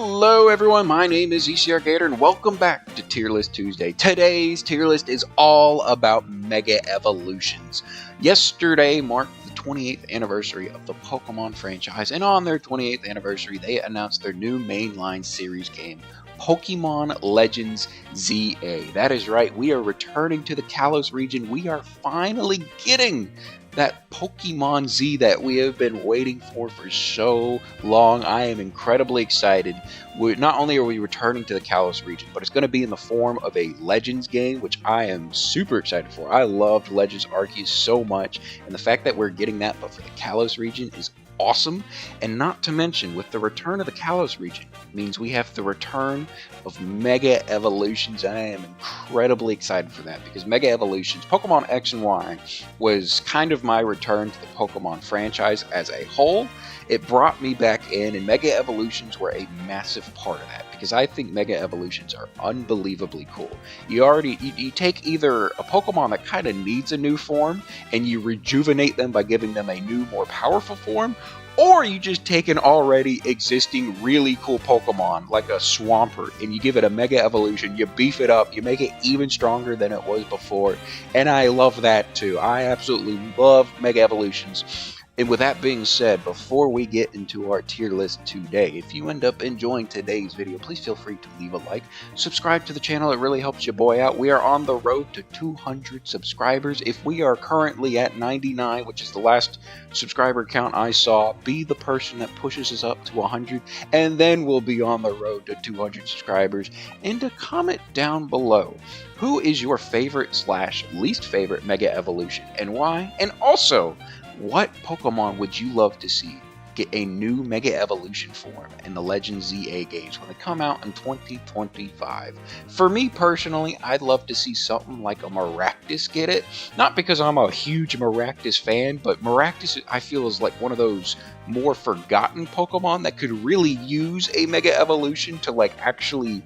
Hello everyone, my name is ZCRGator and welcome back to Tier List Tuesday. Today's tier list is all about Mega Evolutions. Yesterday marked the 28th anniversary of the Pokemon franchise, and on their 28th anniversary they announced their new mainline series game, Pokemon Legends ZA. That is right, we are returning to the Kalos region. We are finally getting that Pokemon Z that we have been waiting for so long. I am incredibly excited. Not only are we returning to the Kalos region, but it's going to be in the form of a Legends game, which I am super excited for. I loved Legends Arceus so much, and the fact that we're getting that but for the Kalos region is awesome. And not to mention, with the return of the Kalos region, means we have the return of Mega Evolutions. I am incredibly excited for that because Mega Evolutions, Pokemon X and Y, was kind of my return to the Pokemon franchise as a whole. It brought me back in, and Mega Evolutions were a massive part of that because I think Mega Evolutions are unbelievably cool. You take either a Pokemon that kind of needs a new form and you rejuvenate them by giving them a new, more powerful form, or you just take an already existing really cool Pokemon like a Swampert and you give it a Mega Evolution, you beef it up, you make it even stronger than it was before, and I love that too. I absolutely love Mega Evolutions. And with that being said, before we get into our tier list today, if you end up enjoying today's video, please feel free to leave a like, subscribe to the channel, it really helps your boy out. We are on the road to 200 subscribers. If we are currently at 99, which is the last subscriber count I saw, be the person that pushes us up to 100, and then we'll be on the road to 200 subscribers. And to comment down below, who is your favorite / least favorite Mega Evolution and why? And also, what Pokemon would you love to see get a new Mega Evolution form in the Legends ZA games when they come out in 2025? For me personally, I'd love to see something like a Maractus get it. Not because I'm a huge Maractus fan, but Maractus I feel is like one of those more forgotten Pokemon that could really use a Mega Evolution to like actually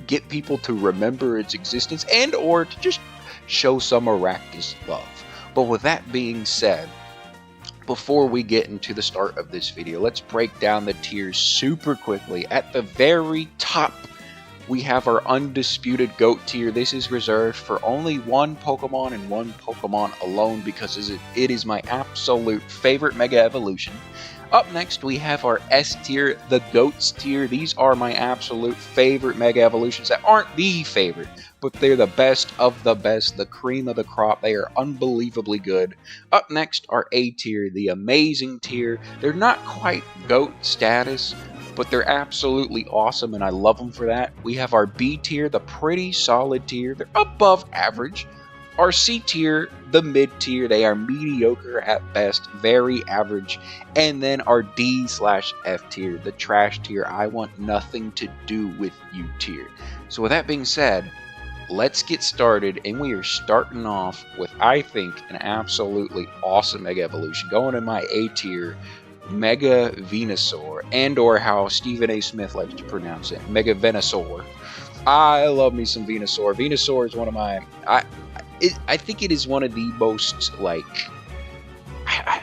get people to remember its existence and or to just show some Maractus love. But with that being said, before we get into the start of this video, let's break down the tiers super quickly. At the very top, we have our undisputed GOAT tier. This is reserved for only one Pokemon and one Pokemon alone because it is my absolute favorite Mega Evolution. Up next, we have our S tier, the GOATs tier. These are my absolute favorite Mega Evolutions that aren't the favorite, but they're the best of the best, the cream of the crop. They are unbelievably good. Up next, our A tier, the amazing tier. They're not quite GOAT status, but they're absolutely awesome, and I love them for that. We have our B tier, the pretty solid tier. They're above average. Our C tier, the mid tier, they are mediocre at best, very average. And then our D/F tier, the trash tier, I want nothing to do with you tier. So with that being said, let's get started, and we are starting off with, I think, an absolutely awesome Mega Evolution. Going in my A tier, Mega Venusaur, and or how Stephen A. Smith likes to pronounce it, Mega Venusaur. I love me some Venusaur. Venusaur is one of my... I think it is one of the most, like, I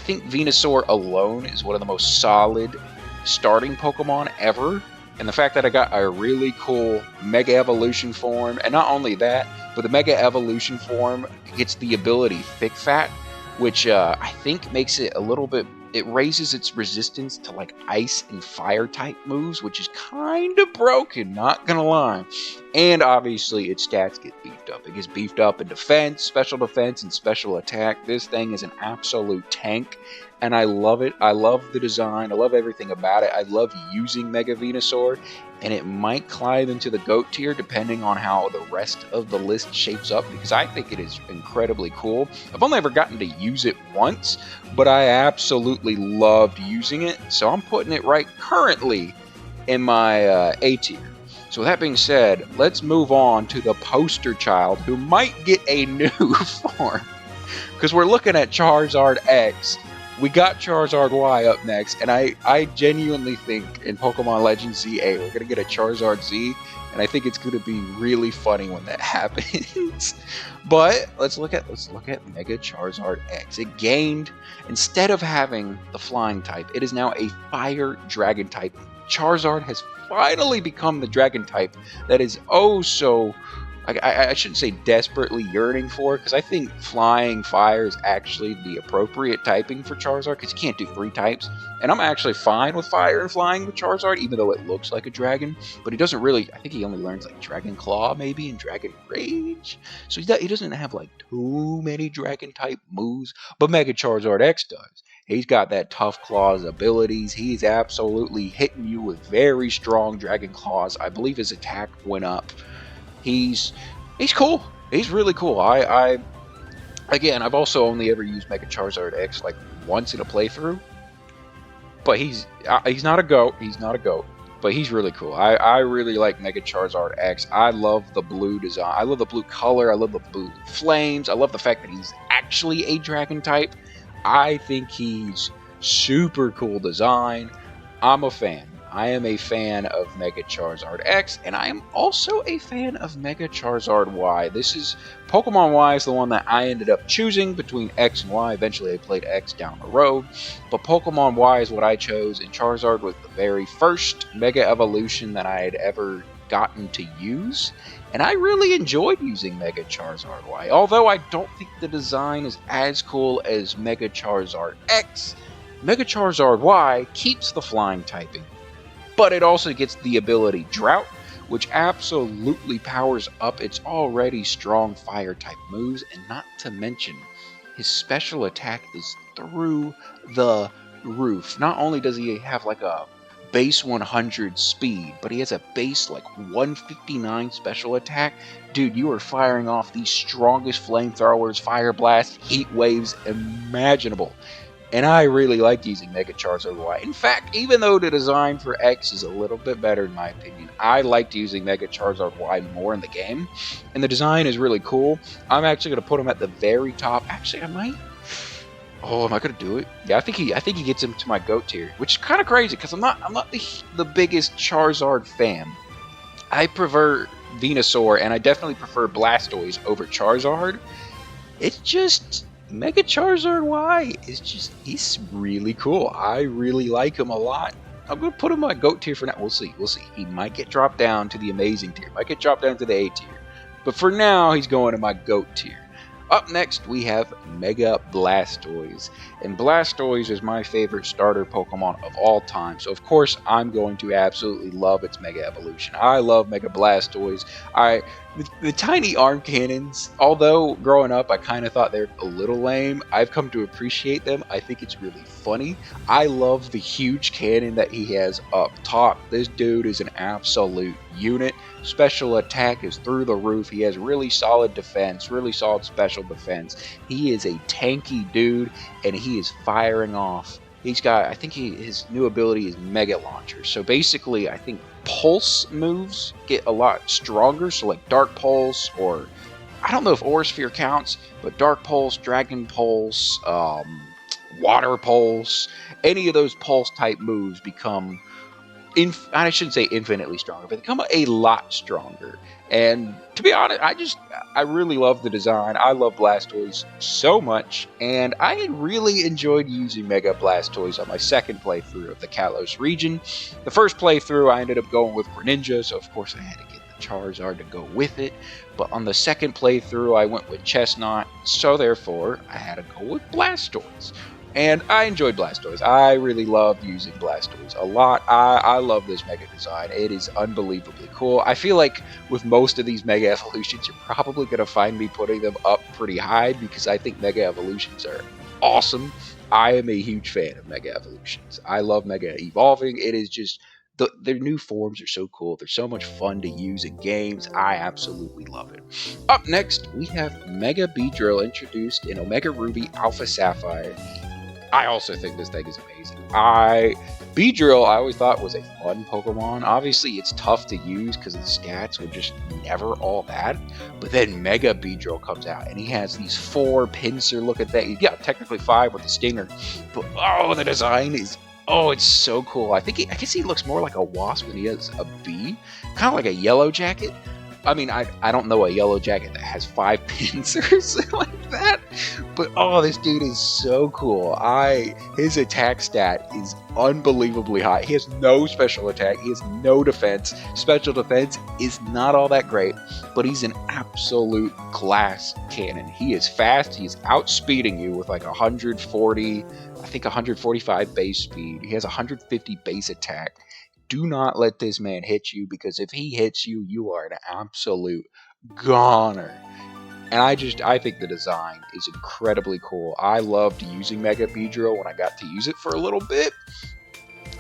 think Venusaur alone is one of the most solid starting Pokemon ever. And the fact that I got a really cool Mega Evolution form, and not only that, but the Mega Evolution form gets the ability Thick Fat, which I think makes it a little bit, it raises its resistance to like ice and fire type moves, which is kind of broken, not gonna lie. And obviously its stats get beefed up. It gets beefed up in defense, and special attack. This thing is an absolute tank, and I love it. I love the design. I love everything about it. I love using Mega Venusaur, and it might climb into the GOAT tier depending on how the rest of the list shapes up, because I think it is incredibly cool. I've only ever gotten to use it once, but I absolutely loved using it, so I'm putting it right currently in my A tier. So with that being said, let's move on to the poster child who might get a new form, because we're looking at Charizard X. We got Charizard Y up next, and I genuinely think in Pokemon Legends ZA we're gonna get a Charizard Z, and I think it's gonna be really funny when that happens. But let's look at Mega Charizard X. It gained, instead of having the flying type, it is now a fire dragon type Charizard has finally become the dragon type that is oh so, I shouldn't say desperately yearning for, because I think flying fire is actually the appropriate typing for Charizard, because you can't do 3 types. And I'm actually fine with fire and flying with Charizard, even though it looks like a dragon. But he doesn't really, I think he only learns like Dragon Claw maybe and Dragon Rage. So he doesn't have like too many dragon type moves, but Mega Charizard X does. He's got that Tough Claws abilities. He's absolutely hitting you with very strong Dragon Claws. I believe his attack went up. He's cool. He's really cool. Again, I've also only ever used Mega Charizard X like once in a playthrough. But he's not a goat. He's not a goat. But he's really cool. I really like Mega Charizard X. I love the blue design. I love the blue color. I love the blue flames. I love the fact that he's actually a dragon type. I think he's super cool design. I'm a fan. I am a fan of Mega Charizard X, and I am also a fan of Mega Charizard Y. This is Pokemon Y is the one that I ended up choosing between X and Y. Eventually I played X down the road, but Pokemon Y is what I chose, and Charizard was the very first Mega Evolution that I had ever gotten to use, and I really enjoyed using Mega Charizard Y. Although I don't think the design is as cool as Mega Charizard X, Mega Charizard Y keeps the flying typing. But it also gets the ability Drought, which absolutely powers up its already strong fire type moves, and not to mention, his special attack is through the roof. Not only does he have like a base 100 speed, but he has a base like 159 special attack. Dude, you are firing off the strongest flamethrowers, fire blasts, heat waves imaginable. And I really like using Mega Charizard Y. In fact, even though the design for X is a little bit better in my opinion, I liked using Mega Charizard Y more in the game. And the design is really cool. I'm actually going to put him at the very top. Actually, I might. Oh, am I going to do it? Yeah, I think he gets him to my GOAT tier, which is kind of crazy because I'm not the biggest Charizard fan. I prefer Venusaur, and I definitely prefer Blastoise over Charizard. It's just Mega Charizard Y is just, he's really cool. I really like him a lot. I'm going to put him on my GOAT tier for now. We'll see. He might get dropped down to the amazing tier. Might get dropped down to the A tier. But for now, he's going to my GOAT tier. Up next, we have Mega Blastoise. And Blastoise is my favorite starter Pokemon of all time. So, of course, I'm going to absolutely love its Mega Evolution. I love Mega Blastoise. The tiny arm cannons, although growing up I kind of thought they're a little lame, I've come to appreciate them. I think it's really funny. I love the huge cannon that he has up top. This dude is an absolute unit. Special attack is through the roof. He has really solid defense, really solid special defense. He is a tanky dude, and he is firing off. He's got, I think his new ability is Mega Launcher. So basically, I think Pulse moves get a lot stronger. So like Dark Pulse, or I don't know if Aura Sphere counts, but Dark Pulse, Dragon Pulse, Water Pulse, any of those Pulse type moves become, I shouldn't say infinitely stronger, but they become a lot stronger. And to be honest, I really love the design. I love Blastoise so much, and I really enjoyed using Mega Blastoise on my second playthrough of the Kalos region. The first playthrough, I ended up going with Greninja, so of course I had to get the Charizard to go with it. But on the second playthrough, I went with Chestnut, so therefore I had to go with Blastoise. And I enjoyed Blastoise. I really loved using Blastoise a lot. I love this Mega design. It is unbelievably cool. I feel like with most of these Mega Evolutions, you're probably going to find me putting them up pretty high because I think Mega Evolutions are awesome. I am a huge fan of Mega Evolutions. I love Mega Evolving. It is just, their new forms are so cool. They're so much fun to use in games. I absolutely love it. Up next, we have Mega Beedrill introduced in Omega Ruby Alpha Sapphire. I also think this thing is amazing. Beedrill, I always thought was a fun Pokemon. Obviously, it's tough to use because the stats were just never all that. But then Mega Beedrill comes out, and he has these 4 pincer looking things. Yeah, technically 5 with the stinger. But, oh, the design is, oh, it's so cool. I guess he looks more like a wasp than he is a bee. Kind of like a yellow jacket. I mean, I don't know a yellow jacket that has 5 pincers like that, but oh, this dude is so cool. His attack stat is unbelievably high. He has no special attack. He has no defense. Special defense is not all that great, but he's an absolute glass cannon. He is fast. He's outspeeding you with like 140, I think 145 base speed. He has 150 base attack. Do not let this man hit you, because if he hits you, you are an absolute goner. And I think the design is incredibly cool. I loved using Mega Beedrill when I got to use it for a little bit.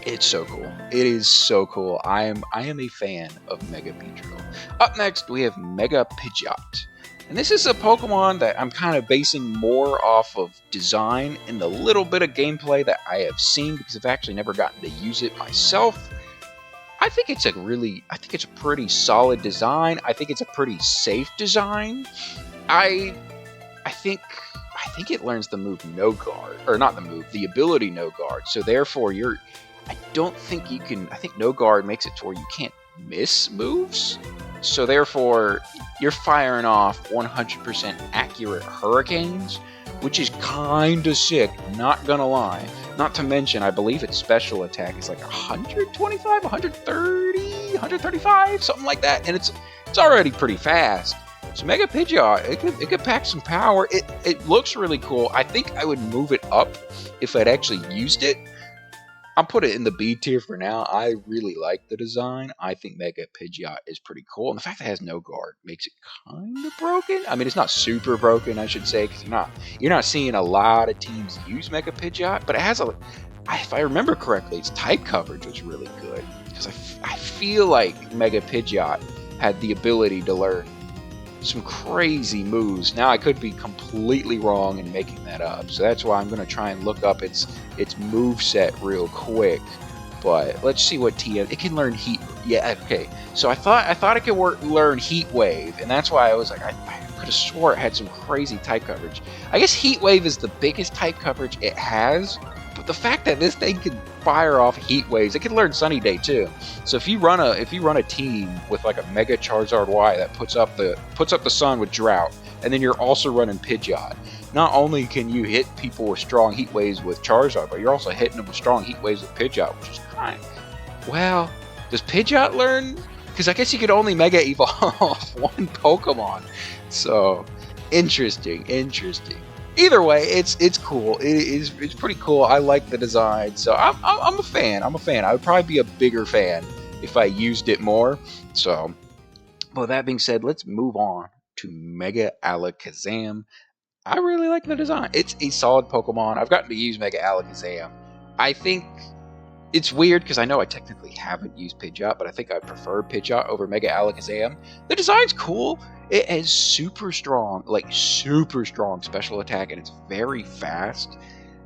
It's so cool. It is so cool. I am a fan of Mega Beedrill. Up next, we have Mega Pidgeot. And this is a Pokemon that I'm kind of basing more off of design and the little bit of gameplay that I have seen, because I've actually never gotten to use it myself. I think it's a pretty solid design. I think it's a pretty safe design. I think it learns the move No Guard, or not the move, the ability No Guard. So therefore, I think No Guard makes it to where you can't miss moves. So therefore, you're firing off 100% accurate hurricanes, which is kinda sick, not gonna lie. Not to mention, I believe its special attack is like 125, 130, 135, something like that, and it's already pretty fast. So Mega Pidgeot, it could pack some power. It looks really cool. I think I would move it up if I'd actually used it. I'll put it in the B tier for now. I really like the design. I think Mega Pidgeot is pretty cool. And the fact that it has no guard makes it kind of broken. I mean, it's not super broken, I should say, because you're not seeing a lot of teams use Mega Pidgeot. But it has if I remember correctly, its type coverage was really good. Because I feel like Mega Pidgeot had the ability to learn some crazy moves. Now I could be completely wrong in making that up, so that's why I'm going to try and look up its move set real quick. But let's see what TM it can learn. Heat. Yeah, okay. So I thought it could learn Heat Wave, and that's why I was like, I could have swore it had some crazy type coverage. I guess Heat Wave is the biggest type coverage it has, but the fact that this thing can fire off Heat Waves, it can learn Sunny Day too. So if you run a team with like a Mega Charizard Y that puts up the sun with Drought, and then you're also running Pidgeot, not only can you hit people with strong Heat Waves with Charizard, but you're also hitting them with strong Heat Waves with Pidgeot, which is kind of, well, does Pidgeot learn? Because I guess you could only Mega Evolve one Pokemon. So interesting. Either way, it's cool. It's pretty cool. I like the design, so I'm a fan. I would probably be a bigger fan if I used it more. So, with that being said, let's move on to Mega Alakazam. I really like the design. It's a solid Pokemon. I've gotten to use Mega Alakazam. I think it's weird because I know I technically haven't used Pidgeot, but I think I prefer Pidgeot over Mega Alakazam. The design's cool. It has super strong special attack, and it's very fast.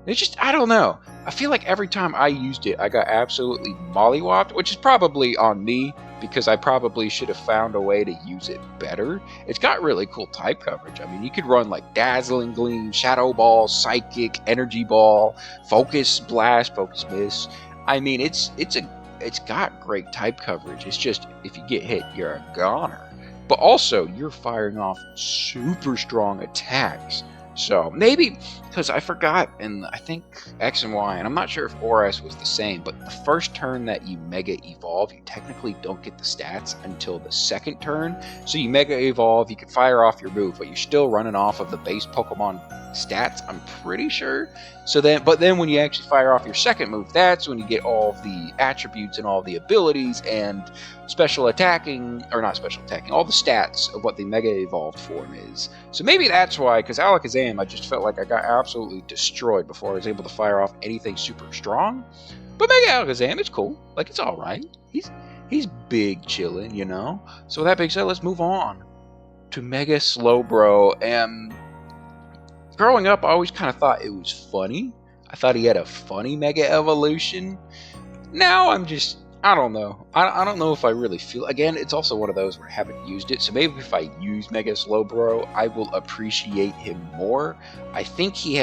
It's just, I don't know. I feel like every time I used it, I got absolutely mollywopped, which is probably on me, because I probably should have found a way to use it better. It's got really cool type coverage. I mean, you could run like Dazzling Gleam, Shadow Ball, Psychic, Energy Ball, Focus Blast, Focus Miss. I mean, it's got great type coverage. It's just, if you get hit, you're a goner. But also, you're firing off super strong attacks. So maybe, because I forgot, and I think X and Y, and I'm not sure if ORAS was the same, but the first turn that you Mega Evolve, you technically don't get the stats until the second turn. So you Mega Evolve, you can fire off your move, but you're still running off of the base Pokemon stats, I'm pretty sure. But then when you actually fire off your second move, that's when you get all of the attributes and all the abilities and special attacking, or not special attacking, all the stats of what the Mega Evolved form is. So maybe that's why, because Alakazam, I just felt like I got absolutely destroyed before I was able to fire off anything super strong. But Mega Alakazam, it's cool. Like, it's alright. He's big chillin', you know? So with that being said, let's move on to Mega Slowbro. And growing up, I always kind of thought it was funny. I thought he had a funny Mega Evolution. Now I'm just, I don't know. I don't know if I really feel... Again, it's also one of those where I haven't used it, so maybe if I use Mega Slowbro, I will appreciate him more. I think he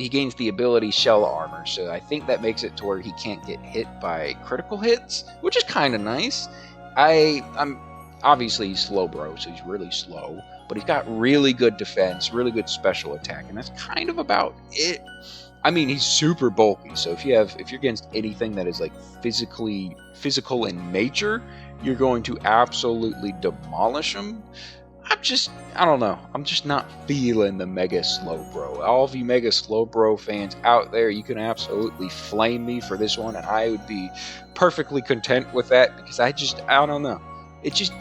gains the ability Shell Armor, so I think that makes it to where he can't get hit by critical hits, which is kind of nice. Obviously, he's slow, bro, so he's really slow. But he's got really good defense, really good special attack, and that's kind of about it. I mean, he's super bulky, so if you're against anything that is like physical in nature, you're going to absolutely demolish him. I don't know. I'm just not feeling the Mega Slowbro. All of you Mega Slowbro fans out there, you can absolutely flame me for this one, and I would be perfectly content with that because I don't know. It just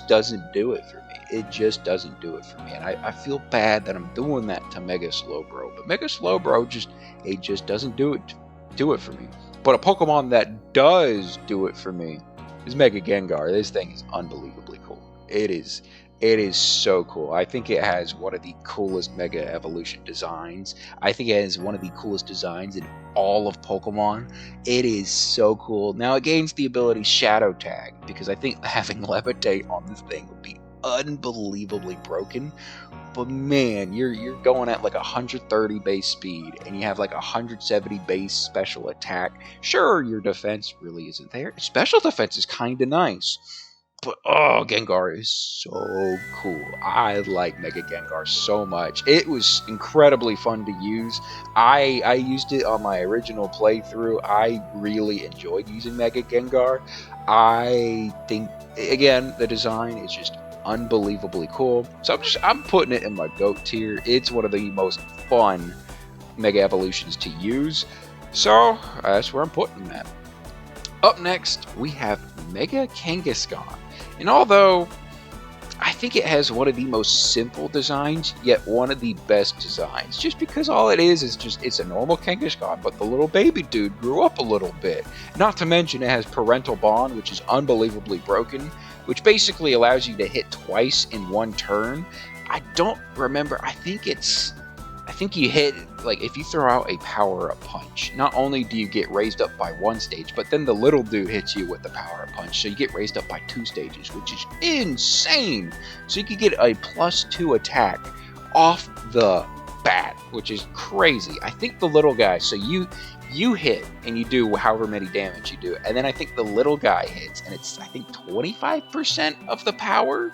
doesn't do it for me. It just doesn't do it for me, and I feel bad that I'm doing that to Mega Slowbro. But Mega Slowbro just doesn't do it for me. But a Pokemon that does do it for me is Mega Gengar. This thing is unbelievably cool. It is so cool. I think it has one of the coolest Mega Evolution designs. I think it has one of the coolest designs in all of Pokemon. It is so cool. Now it gains the ability Shadow Tag, because I think having Levitate on this thing would be unbelievably broken. But man, you're going at like 130 base speed, and you have like 170 base special attack. Sure, your defense really isn't there. Special defense is kind of nice. But oh, Gengar is so cool. I like Mega Gengar so much. It was incredibly fun to use. I used it on my original playthrough. I really enjoyed using Mega Gengar. I think, again, the design is just unbelievably cool. So I'm putting it in my GOAT tier. It's one of the most fun Mega Evolutions to use. So that's where I'm putting that. Up next, we have Mega Kangaskhan. And although I think it has one of the most simple designs, yet one of the best designs, just because all it is just, it's a normal Kangaskhan, but the little baby dude grew up a little bit. Not to mention it has Parental Bond, which is unbelievably broken, which basically allows you to hit twice in one turn. I don't remember, I think you hit, like, if you throw out a power-up punch, not only do you get raised up by one stage, but then the little dude hits you with the power-up punch, so you get raised up by 2 stages, which is insane! So you can get a +2 attack off the bat, which is crazy. I think the little guy, so you hit, and you do however many damage you do, and then I think the little guy hits, and it's, I think, 25% of the power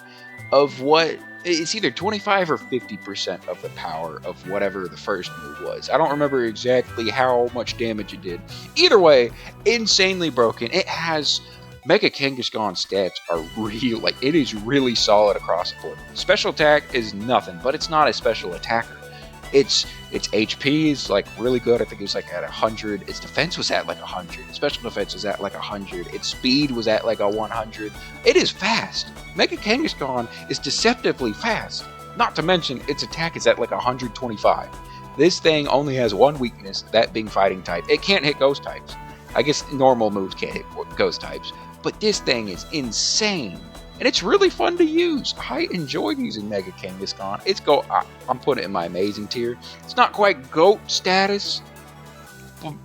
of what... It's either 25 or 50% of the power of whatever the first move was. I don't remember exactly how much damage it did. Either way, insanely broken. It has... Mega Kangaskhan stats are real, like, it is really solid across the board. Special attack is nothing, but it's not a special attacker. Its HP is like really good. I think it was like at 100. Its defense was at like 100. Special defense was at like 100. Its speed was at like a 100. It is fast. Mega Kangaskhan is deceptively fast. Not to mention its attack is at like 125. This thing only has one weakness, that being fighting type. It can't hit ghost types. I guess normal moves can't hit ghost types. But this thing is insane. And it's really fun to use. I enjoyed using Mega Kangaskhan. I'm putting it in my amazing tier. It's not quite GOAT status.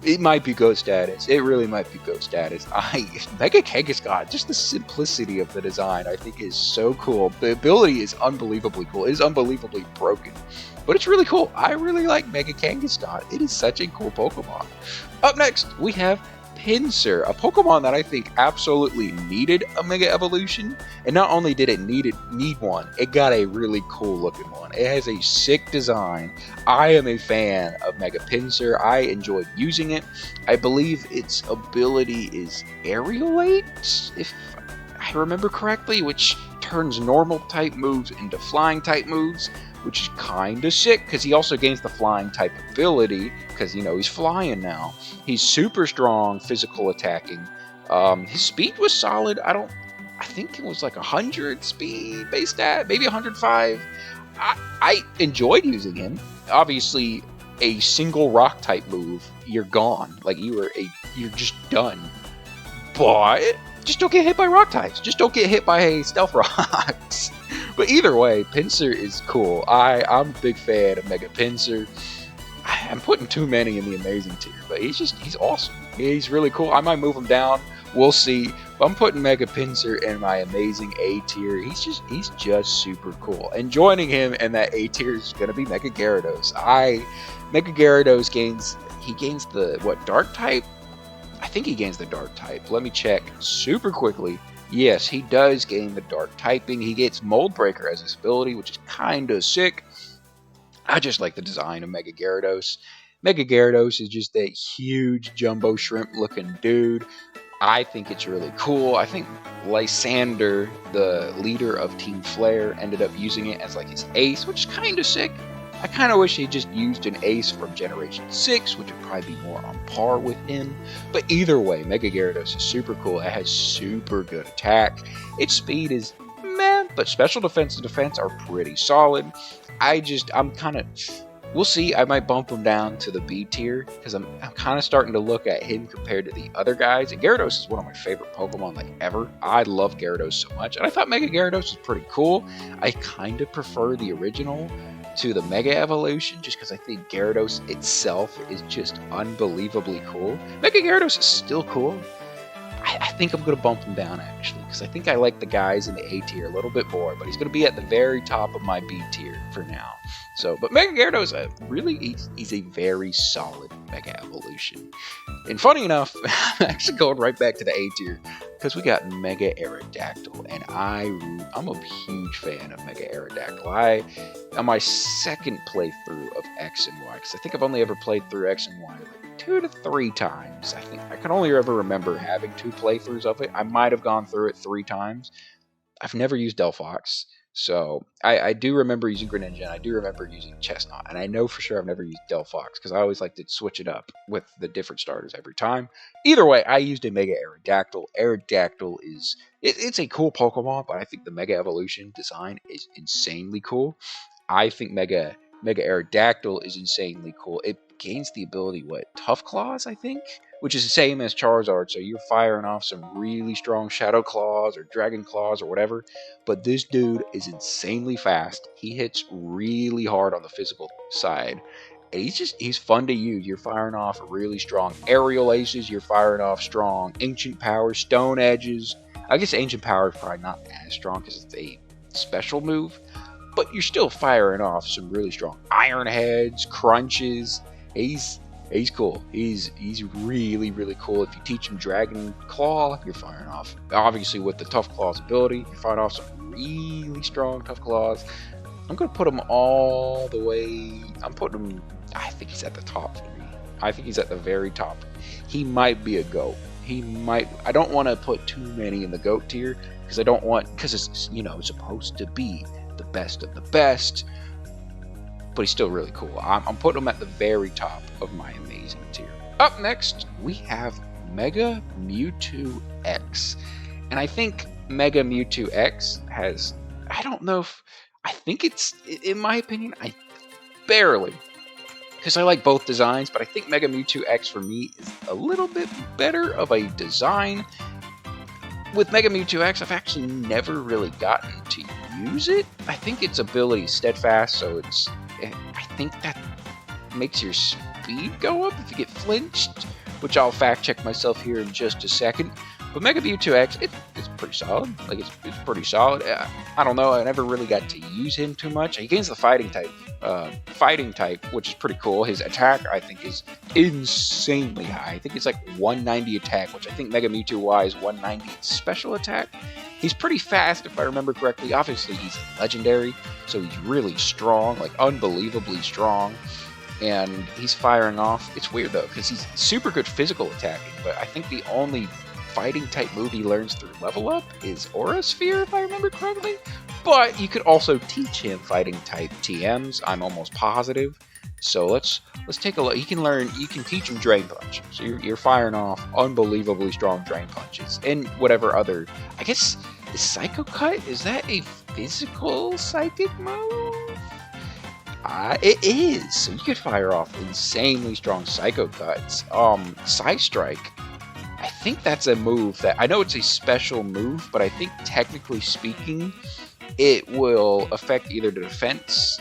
It might be GOAT status. It really might be GOAT status. Mega Kangaskhan, just the simplicity of the design, I think is so cool. The ability is unbelievably cool. It is unbelievably broken. But it's really cool. I really like Mega Kangaskhan. It is such a cool Pokemon. Up next, we have Pinsir, a Pokemon that I think absolutely needed a Mega Evolution, and not only did it need one, it got a really cool looking one. It has a sick design. I am a fan of Mega Pinsir. I enjoyed using it. I believe its ability is Aerialate, if I remember correctly, which turns normal type moves into flying type moves, which is kind of sick because he also gains the flying type ability because, you know, he's flying now. He's super strong physical attacking. His speed was solid. I think it was like 100 speed base stat, maybe 105. I enjoyed using him. Obviously, a single rock type move, you're gone. Like, you're just done. But just don't get hit by rock types. Just don't get hit by stealth rocks. But either way, Pinsir is cool. I'm a big fan of Mega Pinsir. I'm putting too many in the amazing tier, but he's awesome. He's really cool. I might move him down. We'll see. But I'm putting Mega Pinsir in my amazing A tier. He's just super cool. And joining him in that A tier is going to be Mega Gyarados. Mega Gyarados gains the dark type? I think he gains the dark type. Let me check super quickly. Yes, he does gain the dark typing. He gets Mold Breaker as his ability, which is kind of sick. I just like the design of Mega Gyarados. Mega Gyarados is just that huge jumbo shrimp looking dude. I think it's really cool. I think Lysander, the leader of Team Flare, ended up using it as like his ace, which is kind of sick. I kind of wish he just used an ace from Generation 6, which would probably be more on par with him. But either way, Mega Gyarados is super cool. It has super good attack. Its speed is meh, but special defense and defense are pretty solid. I'm kind of... We'll see. I might bump him down to the B tier because I'm kind of starting to look at him compared to the other guys. And Gyarados is one of my favorite Pokemon like ever. I love Gyarados so much, and I thought Mega Gyarados was pretty cool. I kind of prefer the original to the Mega Evolution just because I think Gyarados itself is just unbelievably cool. Mega Gyarados is still cool. I think I'm going to bump him down, actually, because I think I like the guys in the A tier a little bit more, but he's going to be at the very top of my B tier for now. So, but Mega Gyarados, he's a very solid Mega Evolution. And funny enough, I'm actually going right back to the A tier, because we got Mega Aerodactyl, and I'm a huge fan of Mega Aerodactyl. On my second playthrough of X and Y, because I think I've only ever played through X and Y like 2 to 3 times. I think I can only ever remember having 2 playthroughs of it. I might have gone through it 3 times. I've never used Delphox, so I do remember using Greninja, and I do remember using Chestnut, and I know for sure I've never used Delphox because I always like to switch it up with the different starters every time. Either way, I used a Mega Aerodactyl. Aerodactyl is it's a cool Pokemon, but I think the Mega Evolution design is insanely cool. I think Mega Aerodactyl is insanely cool. It gains the ability, Tough Claws, I think? Which is the same as Charizard, so you're firing off some really strong Shadow Claws or Dragon Claws or whatever. But this dude is insanely fast. He hits really hard on the physical side. And he's fun to use. You're firing off really strong Aerial Aces, you're firing off strong Ancient Power, Stone Edges. I guess Ancient Power is probably not as strong because it's a special move, but you're still firing off some really strong Iron Heads, Crunches. He's cool. He's really, really cool. If you teach him Dragon Claw, you're firing off. Obviously, with the Tough Claws ability, you're firing off some really strong Tough Claws. I'm going to put him all the way... I think he's at the top for me. I think he's at the very top. He might be a GOAT. I don't want to put too many in the GOAT tier, because it's, supposed to be the best of the best. But he's still really cool. I'm putting him at the very top of my amazing tier. Up next, we have Mega Mewtwo X. And I think Mega Mewtwo X has... I think it's... In my opinion, barely. Because I like both designs, but I think Mega Mewtwo X for me is a little bit better of a design. With Mega Mewtwo X, I've actually never really gotten to use it. I think its ability is steadfast, so I think that makes your speed go up if you get flinched, which I'll fact check myself here in just a second. But Mega Mewtwo X, it's pretty solid. It's pretty solid. I don't know. I never really got to use him too much. He gains the fighting type, which is pretty cool. His attack, I think, is insanely high. I think it's like 190 attack, which I think Mega Mewtwo Y is 190 special attack. He's pretty fast, if I remember correctly. Obviously, he's legendary, so he's really strong, unbelievably strong. And he's firing off. It's weird, though, because he's super good physical attacking, but I think the only fighting type move he learns through level up is Aura Sphere, if I remember correctly. But you could also teach him fighting type TMs, I'm almost positive. So let's take a look. You can teach him Drain Punch. So you're firing off unbelievably strong Drain Punches. And whatever other, I guess, is Psycho Cut? Is that a physical psychic move? It is. So you could fire off insanely strong Psycho Cuts. Side Strike. I think that's a move that, I know it's a special move, but I think technically speaking, it will affect either the defense.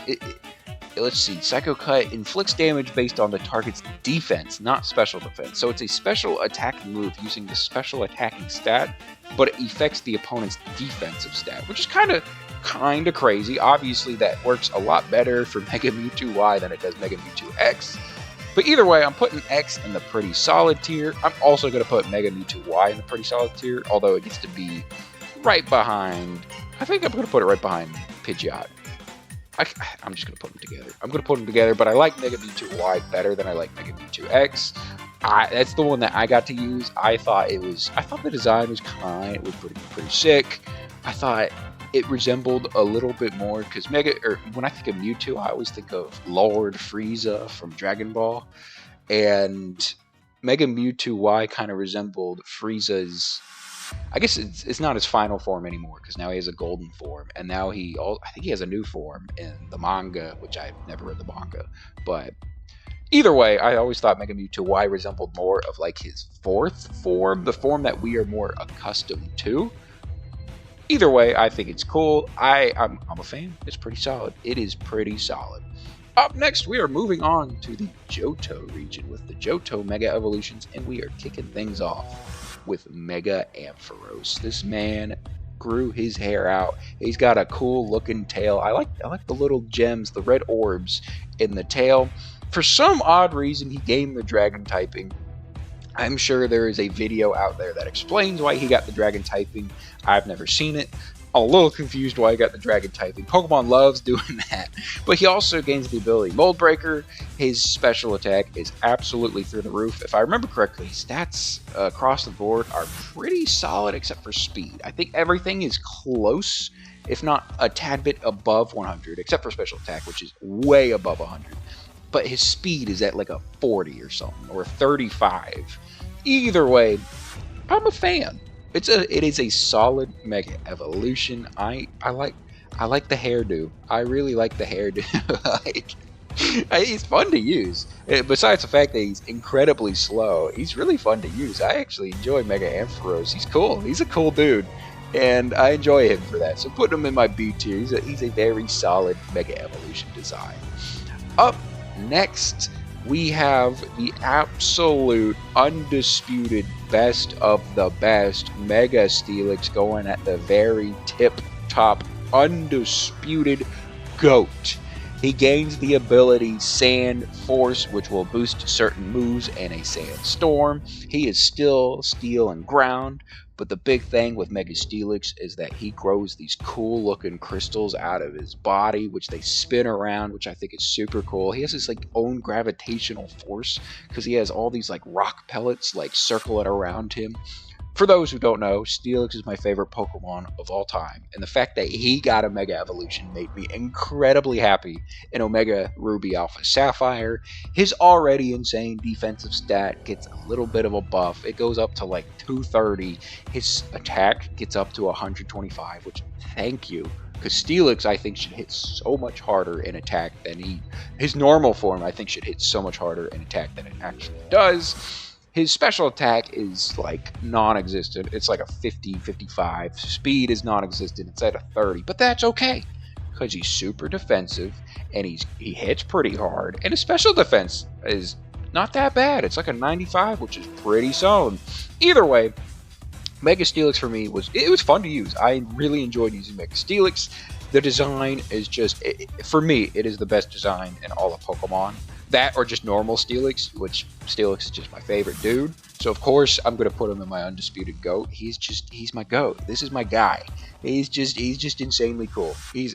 Let's see, Psycho Cut inflicts damage based on the target's defense, not special defense. So it's a special attacking move using the special attacking stat, but it affects the opponent's defensive stat, which is kind of crazy. Obviously, that works a lot better for Mega Mewtwo Y than it does Mega Mewtwo X. But either way, I'm putting X in the pretty solid tier. I'm also going to put Mega Mewtwo Y in the pretty solid tier, although it gets to be right behind, I think I'm going to put it right behind Pidgeot. I'm just going to put them together. I'm going to put them together, but I like Mega Mewtwo-Y better than I like Mega Mewtwo-X. That's the one that I got to use. I thought the design was it was pretty sick. I thought it resembled a little bit more, because when I think of Mewtwo, I always think of Lord Frieza from Dragon Ball, and Mega Mewtwo-Y kind of resembled Frieza's. I guess it's not his final form anymore, because now he has a golden form, and now I think he has a new form in the manga, which I've never read the manga. But either way, I always thought Mega Mewtwo-Y resembled more of like his fourth form, the form that we are more accustomed to. Either way, I think it's cool. I'm a fan. It's pretty solid. It is pretty solid. Up next, we are moving on to the Johto region with the Johto Mega Evolutions, and we are kicking things off with Mega Ampharos. This man grew his hair out. He's got a cool looking tail. I like the little gems, the red orbs in the tail. For some odd reason, he gained the dragon typing. I'm sure there is a video out there that explains why he got the dragon typing. I've never seen it. I'm a little confused why he got the dragon typing. Pokemon loves doing that. But he also gains the ability Mold Breaker. His special attack is absolutely through the roof. If I remember correctly, stats across the board are pretty solid except for speed. I think everything is close, if not a tad bit above 100, except for special attack, which is way above 100. But his speed is at like a 40 or something, or 35. Either way, I'm a fan. It is a solid Mega Evolution. I like the hairdo. I really like the hairdo. He's fun to use. Besides the fact that he's incredibly slow, he's really fun to use. I actually enjoy Mega Ampharos. He's cool. He's a cool dude, and I enjoy him for that. So putting him in my B tier. He's a very solid Mega Evolution design. Up next, we have the absolute undisputed best of the best Mega Steelix going at the very tip top, undisputed GOAT. He gains the ability Sand Force, which will boost certain moves and a Sand Storm. He is still Steel and Ground, but the big thing with Mega Steelix is that he grows these cool looking crystals out of his body, which they spin around, which I think is super cool. He has his like own gravitational force because he has all these like rock pellets like circling around him. For those who don't know, Steelix is my favorite Pokemon of all time, and the fact that he got a Mega Evolution made me incredibly happy in Omega Ruby Alpha Sapphire. His already insane defensive stat gets a little bit of a buff. It goes up to like 230. His attack gets up to 125, which thank you, because Steelix I think should hit so much harder in attack than his normal form I think should hit so much harder in attack than it actually does. His special attack is like non-existent. It's like a 50, 55. Speed is non-existent. It's at a 30. But that's okay, because he's super defensive and he hits pretty hard. And his special defense is not that bad. It's like a 95, which is pretty solid. Either way, Mega Steelix for me was fun to use. I really enjoyed using Mega Steelix. The design is just, for me, it is the best design in all of Pokemon. That or just normal Steelix, which Steelix is just my favorite dude. So of course I'm gonna put him in my undisputed GOAT. He's my GOAT. This is my guy. He's just insanely cool. He's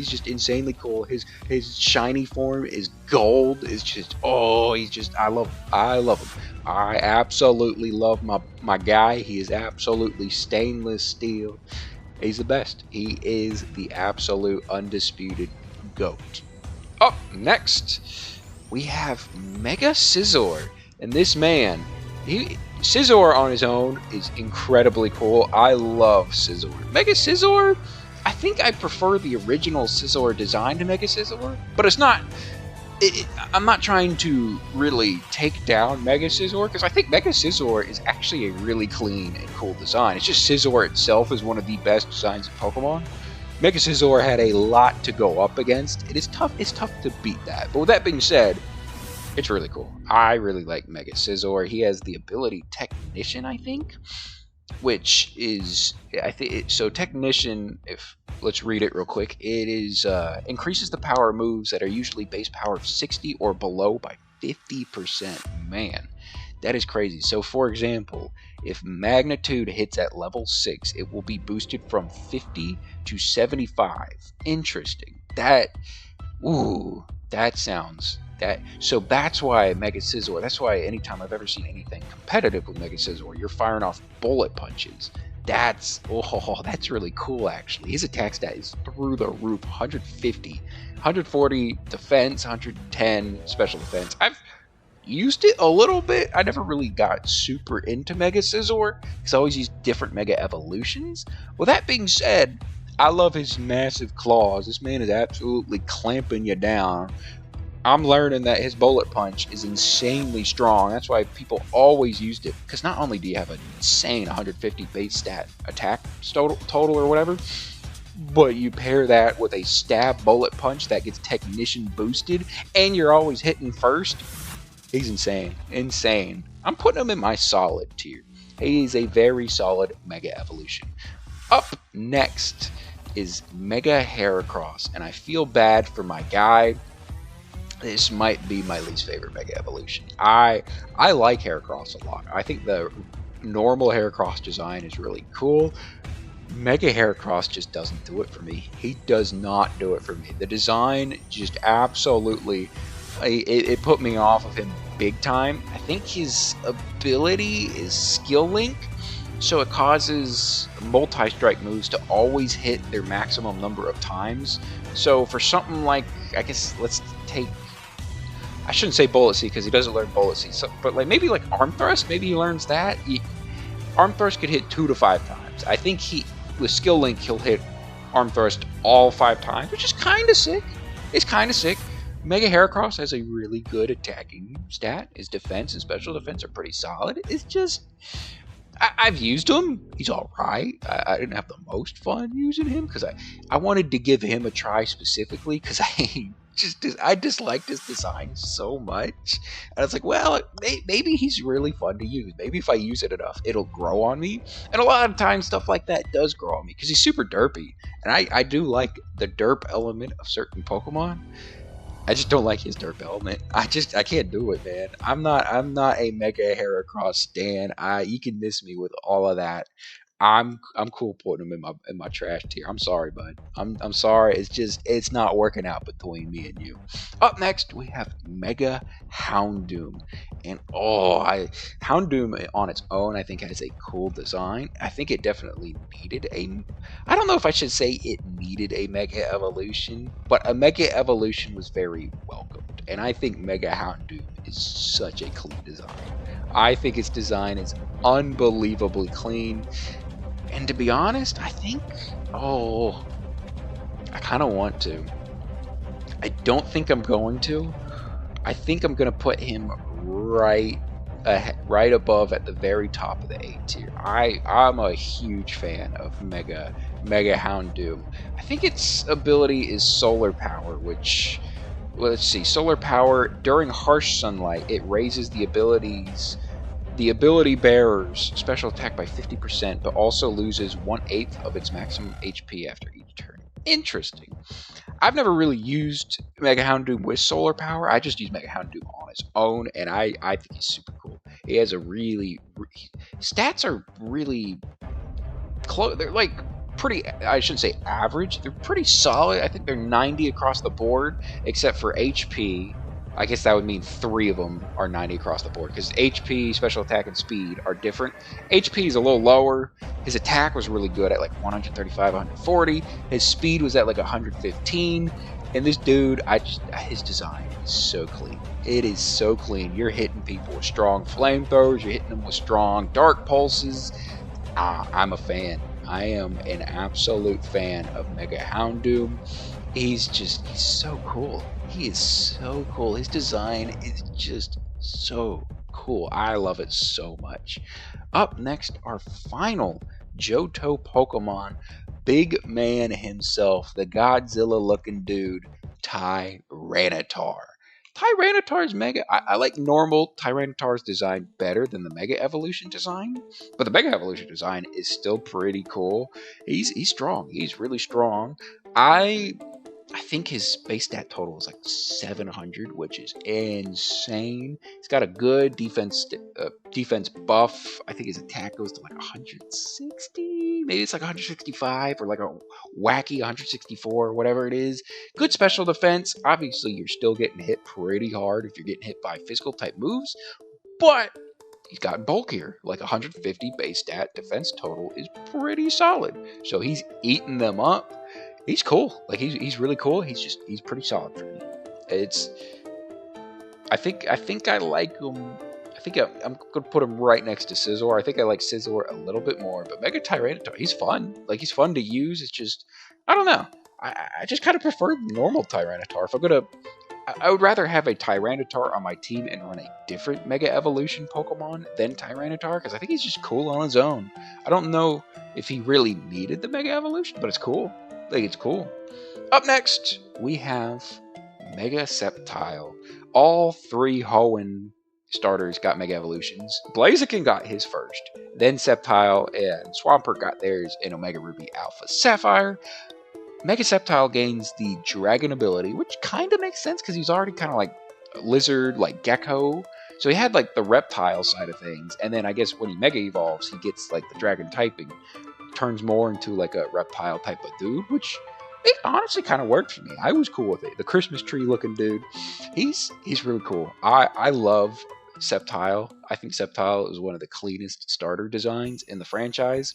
just insanely cool. His shiny form is gold. It's just I love him. I absolutely love my guy. He is absolutely stainless steel. He's the best. He is the absolute undisputed GOAT. Up next, we have Mega Scizor, and this man, Scizor on his own is incredibly cool. I love Scizor. Mega Scizor, I think I prefer the original Scizor design to Mega Scizor, but it's not. I'm not trying to really take down Mega Scizor, because I think Mega Scizor is actually a really clean and cool design. It's just Scizor itself is one of the best designs of Pokemon. Mega Scizor had a lot to go up against. It's tough to beat that. But with that being said, it's really cool. I really like Mega Scizor. He has the ability Technician, I think, which is, so Technician, let's read it real quick. It is increases the power of moves that are usually base power of 60 or below by 50%. Man, That is crazy. So for example, if magnitude hits at level 6, it will be boosted from 50 to 75. Interesting. That sounds that. So that's why Mega Scizor. That's why anytime I've ever seen anything competitive with Mega Scizor, you're firing off bullet punches. That's really cool actually. His attack stat is through the roof. 150, 140 defense, 110 special defense. I've used it a little bit. I never really got super into Mega Scizor because I always used different Mega Evolutions. Well, that being said, I love his massive claws. This man is absolutely clamping you down. I'm learning that his bullet punch is insanely strong. That's why people always used it. Because not only do you have an insane 150 base stat attack total or whatever, but you pair that with a stab bullet punch that gets technician boosted, and you're always hitting first. He's insane. Insane. I'm putting him in my solid tier. He is a very solid Mega Evolution. Up next is Mega Heracross, and I feel bad for my guy. This might be my least favorite Mega Evolution. I like Heracross a lot. I think the normal Heracross design is really cool. Mega Heracross just doesn't do it for me. He does not do it for me. The design just absolutely, it put me off of him big time. I think his ability is Skill Link, so it causes multi-strike moves to always hit their maximum number of times. So for something like, I guess let's take, I shouldn't say Bullet Seed because he doesn't learn Bullet Seed, so, but like maybe like Arm Thrust, maybe he learns that. Arm Thrust could hit 2 to 5 times. I think with Skill Link he'll hit Arm Thrust all 5 times, which is kind of sick. It's kind of sick. Mega Heracross has a really good attacking stat. His defense and special defense are pretty solid. It's just, I've used him. He's alright. I didn't have the most fun using him because I wanted to give him a try specifically because I disliked his design so much. And I was like, well, maybe he's really fun to use. Maybe if I use it enough, it'll grow on me. And a lot of times stuff like that does grow on me because he's super derpy. And I do like the derp element of certain Pokemon. I just don't like his derp element. I can't do it, man. I'm not a Mega Heracross stan. You can miss me with all of that. I'm cool putting him in my trash tier. I'm sorry, bud. I'm sorry. It's not working out between me and you. Up next we have Mega Houndoom, and Houndoom on its own I think has a cool design. I think it definitely needed I don't know if I should say it needed a Mega Evolution, but a Mega Evolution was very welcomed, and I think Mega Houndoom is such a clean design. I think its design is unbelievably clean. And to be honest, I think, I kind of want to. I don't think I'm going to. I think I'm going to put him right above at the very top of the A tier. I'm a huge fan of Mega Houndoom. I think its ability is Solar Power, which, well, let's see, Solar Power, during harsh sunlight, it raises the ability bearer's special attack by 50%, but also loses 1/8 of its maximum HP after each turn. Interesting. I've never really used Mega Houndoom with Solar Power. I just use Mega Houndoom on its own, and I think he's super cool. He has stats are really close. They're like pretty, I shouldn't say average. They're pretty solid. I think they're 90 across the board, except for HP. I guess that would mean 3 of them are 90 across the board because HP, special attack, and speed are different. HP is a little lower. His attack was really good at like 135, 140. His speed was at like 115. And this dude, his design is so clean. It is so clean. You're hitting people with strong flamethrowers. You're hitting them with strong dark pulses. I'm a fan. I am an absolute fan of Mega Houndoom. He's so cool. He is so cool. His design is just so cool. I love it so much. Up next, our final Johto Pokemon, big man himself, the Godzilla-looking dude, Tyranitar. Tyranitar's Mega, I like normal Tyranitar's design better than the Mega Evolution design, but the Mega Evolution design is still pretty cool. He's strong. He's really strong. I think his base stat total is like 700, which is insane. He's got a good defense buff. I think his attack goes to like 160, maybe it's like 165, or like a wacky 164, whatever it is. Good special defense. Obviously, you're still getting hit pretty hard if you're getting hit by physical type moves, but he's gotten bulkier. Like 150 base stat defense total is pretty solid. So he's eating them up. He's cool. Like he's really cool. He's pretty solid for me. I think I like him. I think I'm gonna put him right next to Scizor. I think I like Scizor a little bit more, but Mega Tyranitar, he's fun. Like he's fun to use. It's just, I don't know. I just kind of prefer the normal Tyranitar. If I'm gonna, I would rather have a Tyranitar on my team and run a different Mega Evolution Pokemon than Tyranitar, because I think he's just cool on his own. I don't know if he really needed the Mega Evolution, but it's cool. Like, it's cool. Up next, we have Mega Sceptile. All 3 Hoenn starters got Mega Evolutions. Blaziken got his first. Then Sceptile and Swampert got theirs in Omega Ruby Alpha Sapphire. Mega Sceptile gains the Dragon ability, which kind of makes sense because he's already kind of like a lizard, like Gecko. So he had like the reptile side of things. And then I guess when he Mega Evolves, he gets like the Dragon typing. Turns more into like a reptile type of dude, which it honestly kind of worked for me. I was cool with it. The Christmas tree looking dude, he's really cool. I love Sceptile. I think Sceptile is one of the cleanest starter designs in the franchise.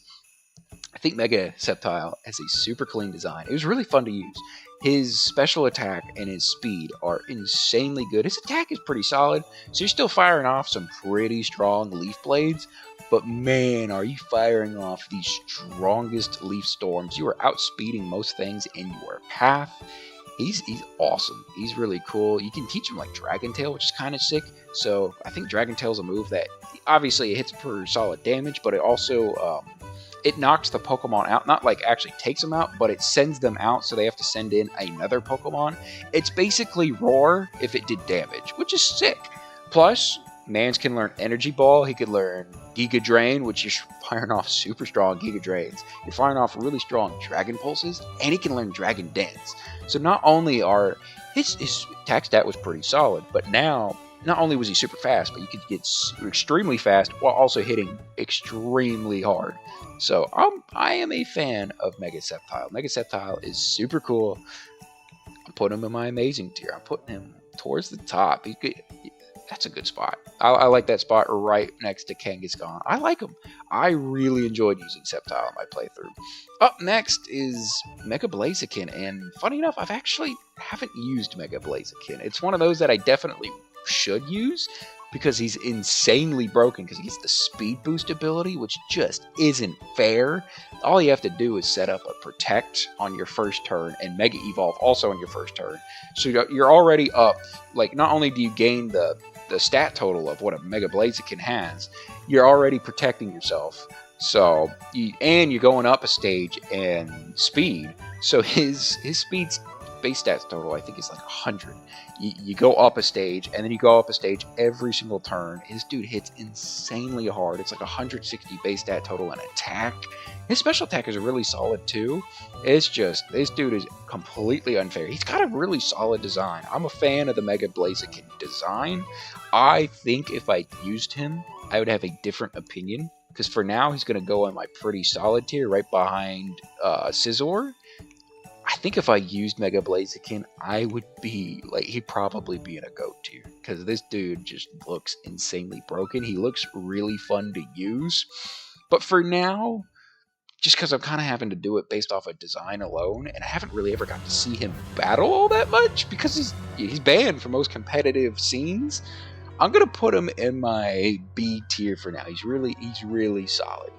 I think Mega Sceptile has a super clean design. It was really fun to use. His special attack and his speed are insanely good. His attack is pretty solid, so you're still firing off some pretty strong Leaf Blades. But man, are you firing off the strongest Leaf Storms. You are outspeeding most things in your path. He's awesome. He's really cool. You can teach him like Dragon Tail, which is kind of sick. So I think Dragon Tail is a move that obviously it hits for solid damage, but it also it knocks the Pokemon out. Not like actually takes them out, but it sends them out, so they have to send in another Pokemon. It's basically Roar if it did damage, which is sick. Plus, Mans can learn Energy Ball. He could learn Giga Drain, which you're firing off super strong Giga Drains. You're firing off really strong Dragon Pulses, and he can learn Dragon Dance. So not only are his attack stat was pretty solid, but now not only was he super fast, but you could get extremely fast while also hitting extremely hard. So I am a fan of Mega Sceptile. Mega Sceptile is super cool. I'm putting him in my amazing tier. I'm putting him towards the top. That's a good spot. I like that spot right next to Kangaskhan. I like him. I really enjoyed using Sceptile in my playthrough. Up next is Mega Blaziken, and funny enough, I've actually haven't used Mega Blaziken. It's one of those that I definitely should use because he's insanely broken because he gets the speed boost ability, which just isn't fair. All you have to do is set up a Protect on your first turn and Mega Evolve also on your first turn. So you're already up. Like, not only do you gain the stat total of what a Mega Blaziken has, you're already protecting yourself. So you're going up a stage in speed. So his speed's base stats total, I think, is like 100. You go up a stage, and then you go up a stage every single turn. His dude hits insanely hard. It's like 160 base stat total and attack. His special attack is really solid too. It's just, this dude is completely unfair. He's got a really solid design. I'm a fan of the Mega Blaziken design. I think if I used him, I would have a different opinion. Because for now, he's going to go in my pretty solid tier right behind Scizor. I think if I used Mega Blaziken, I would be, like, he'd probably be in a GOAT tier. Because this dude just looks insanely broken. He looks really fun to use. But for now, just because I'm kind of having to do it based off of design alone, and I haven't really ever got to see him battle all that much, because he's banned from most competitive scenes, I'm going to put him in my B tier for now. He's really solid.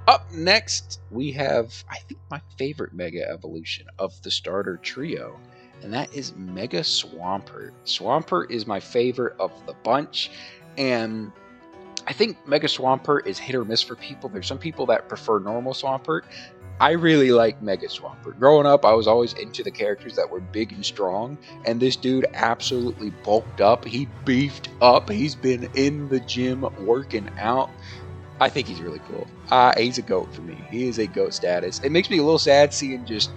Up next, we have, I think, my favorite Mega Evolution of the starter trio, and that is Mega Swampert. Swampert is my favorite of the bunch, and I think Mega Swampert is hit or miss for people. There's some people that prefer normal Swampert. I really like Mega Swampert. Growing up, I was always into the characters that were big and strong, and this dude absolutely bulked up. He beefed up. He's been in the gym working out. I think he's really cool. He's a GOAT for me. He is a GOAT status. It makes me a little sad seeing just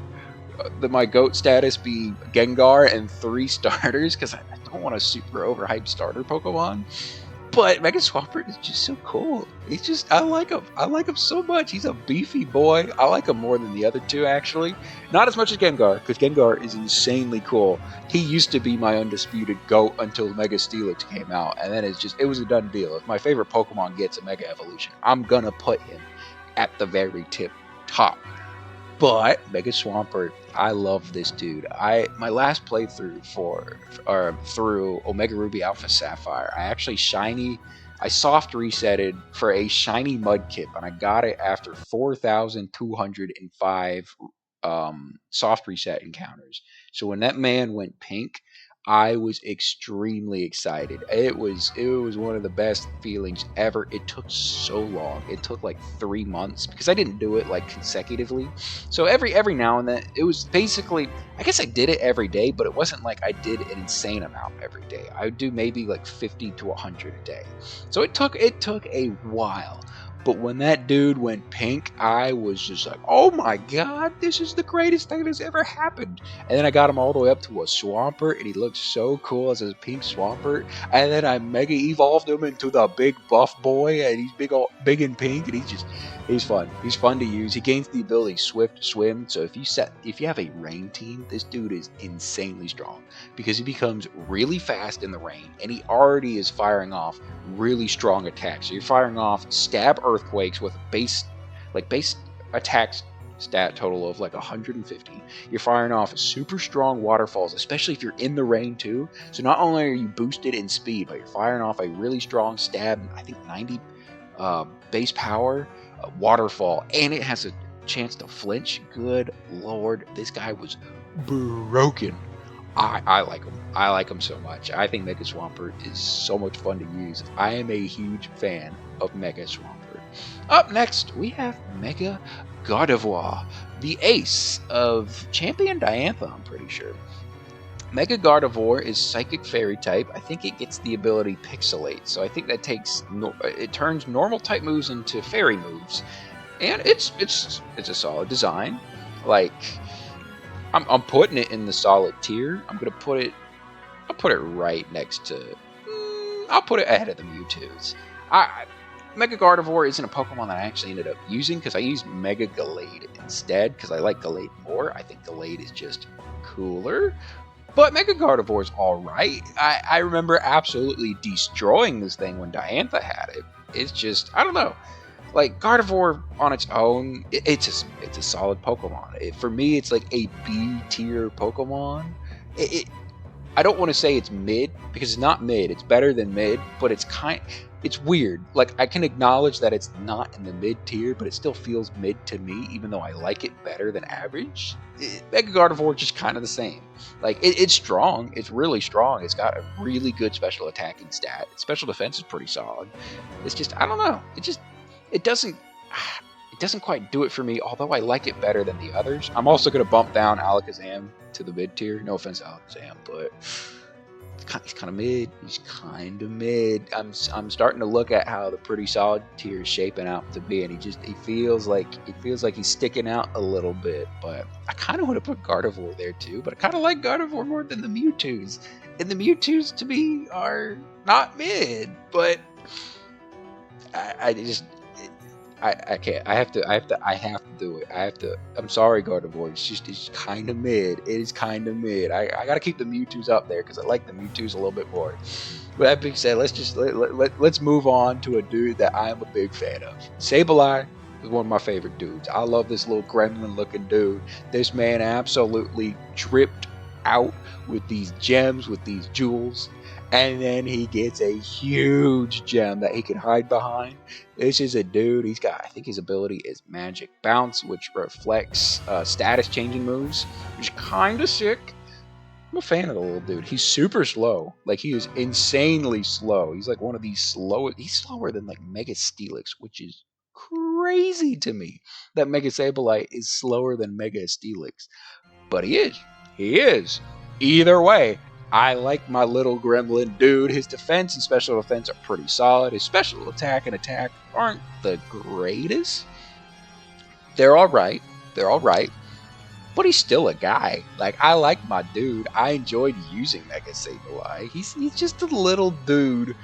my GOAT status be Gengar and 3 starters because I don't want a super overhyped starter Pokemon. But Mega Swampert is just so cool. He's just, I like him. I like him so much. He's a beefy boy. I like him more than the other two, actually. Not as much as Gengar, because Gengar is insanely cool. He used to be my undisputed GOAT until Mega Steelix came out, and then it was a done deal. If my favorite Pokemon gets a Mega Evolution, I'm gonna put him at the very top. But Mega Swampert, I love this dude. My last playthrough through Omega Ruby Alpha Sapphire, I soft resetted for a shiny Mudkip, and I got it after 4,205 soft reset encounters. So when that man went pink, I was extremely excited. It was one of the best feelings ever. It took so long. It took like 3 months because I didn't do it like consecutively. So every now and then, it was basically, I guess I did it every day, but it wasn't like I did an insane amount every day. I would do maybe like 50 to 100 a day. So it took a while. But when that dude went pink, I was just like, oh my god, this is the greatest thing that's ever happened. And then I got him all the way up to a Swampert, and he looked so cool as a pink Swampert. And then I Mega Evolved him into the big buff boy, and he's big and pink, and he's fun. He's fun to use. He gains the ability Swift Swim, so if you have a rain team, this dude is insanely strong because he becomes really fast in the rain, and he already is firing off really strong attacks. So you're firing off stab earthquakes with base attack stat total of like 150. You're firing off super strong waterfalls, especially if you're in the rain too. So not only are you boosted in speed, but you're firing off a really strong stab, I think 90 base power waterfall, and it has a chance to flinch. Good lord, this guy was broken. I like him. I like him so much. I think Mega Swampert is so much fun to use. I am a huge fan of Mega Swampert. Up next, we have Mega Gardevoir, the ace of Champion Diantha, I'm pretty sure. Mega Gardevoir is Psychic Fairy type. I think it gets the ability Pixelate, so I think that it turns normal type moves into fairy moves, and it's a solid design. Like, I'm putting it in the solid tier. I'll put it right next to. I'll put it ahead of the Mewtwo's. Mega Gardevoir isn't a Pokemon that I actually ended up using because I used Mega Gallade instead because I like Gallade more. I think Gallade is just cooler. But Mega Gardevoir is alright. I remember absolutely destroying this thing when Diantha had it. It's just, I don't know. Like, Gardevoir on its own, it's a solid Pokemon. For me, it's like a B-tier Pokemon. I don't want to say it's mid, because it's not mid. It's better than mid, but it's weird. Like, I can acknowledge that it's not in the mid tier, but it still feels mid to me, even though I like it better than average. Mega Gardevoir is just kind of the same. Like, it's strong. It's really strong. It's got a really good special attacking stat. Its special defense is pretty solid. It's just, I don't know. It doesn't quite do it for me, although I like it better than the others. I'm also going to bump down Alakazam to the mid tier. No offense to Alakazam, but he's kind of mid. He's kind of mid. I'm starting to look at how the pretty solid tier is shaping out to be, and he feels like he's sticking out a little bit. But I kind of want to put Gardevoir there too. But I kind of like Gardevoir more than the Mewtwo's, and the Mewtwo's to me are not mid. But I can't. I have to do it. I'm sorry, Gardevoir. It's kind of mid. It is kind of mid. I gotta keep the Mewtwo's up there because I like the Mewtwo's a little bit more. With that being said, let's move on to a dude that I am a big fan of. Sableye is one of my favorite dudes. I love this little gremlin-looking dude. This man absolutely dripped out with these gems, with these jewels. And then he gets a huge gem that he can hide behind. This is a dude, I think his ability is Magic Bounce, which reflects status changing moves, which is kind of sick. I'm a fan of the little dude. He's super slow. Like, he is insanely slow. He's like one of these he's slower than like Mega Steelix, which is crazy to me that Mega Sableye is slower than Mega Steelix. But he is. Either way, I like my little gremlin dude. His defense and special defense are pretty solid. His special attack and attack aren't the greatest. They're alright. but he's still a guy. Like, I like my dude. I enjoyed using Mega Sableye. He's just a little dude.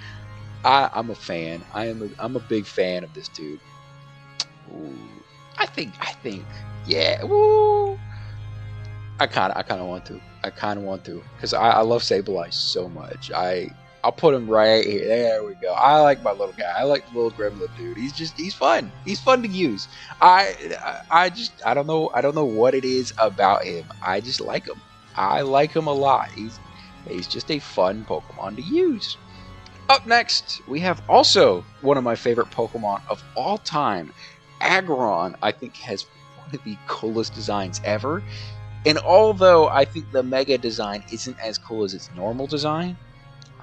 I'm a fan. I'm a big fan of this dude. Ooh, I think, yeah. Ooh. I kind of want to. Because I love Sableye so much. I'll put him right here. There we go. I like my little guy. I like the little gremlin dude. He's fun. He's fun to use. I don't know what it is about him. I just like him. I like him a lot. He's just a fun Pokemon to use. Up next, we have also one of my favorite Pokemon of all time. Aggron, I think, has one of the coolest designs ever. And although I think the Mega design isn't as cool as its normal design,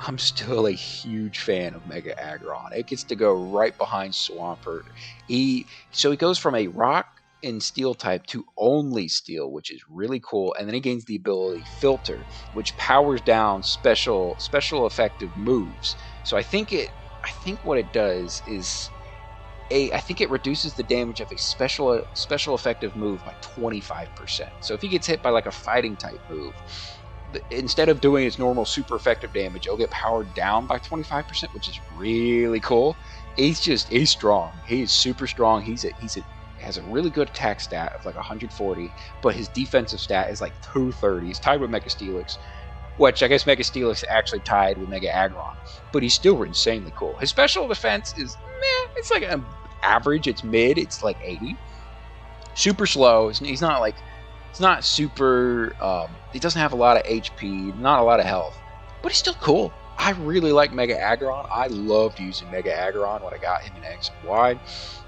I'm still a huge fan of Mega Aggron. It gets to go right behind Swampert. So he goes from a rock and steel type to only steel, which is really cool. And then he gains the ability Filter, which powers down special effective moves. So I think what it does is I think it reduces the damage of a special effective move by 25%. So if he gets hit by like a fighting type move, instead of doing its normal super effective damage, it'll get powered down by 25%, which is really cool. He's strong. He is super strong. He has a really good attack stat of like 140, but his defensive stat is like 230. He's tied with Mega Steelix, which I guess Mega Steelix actually tied with Mega Aggron, but he's still insanely cool. His special defense is meh. It's like an average. It's mid. It's like 80. Super slow. He's not super. He doesn't have a lot of HP, not a lot of health, but he's still cool. I really like Mega Aggron. I loved using Mega Aggron when I got him in X and Y,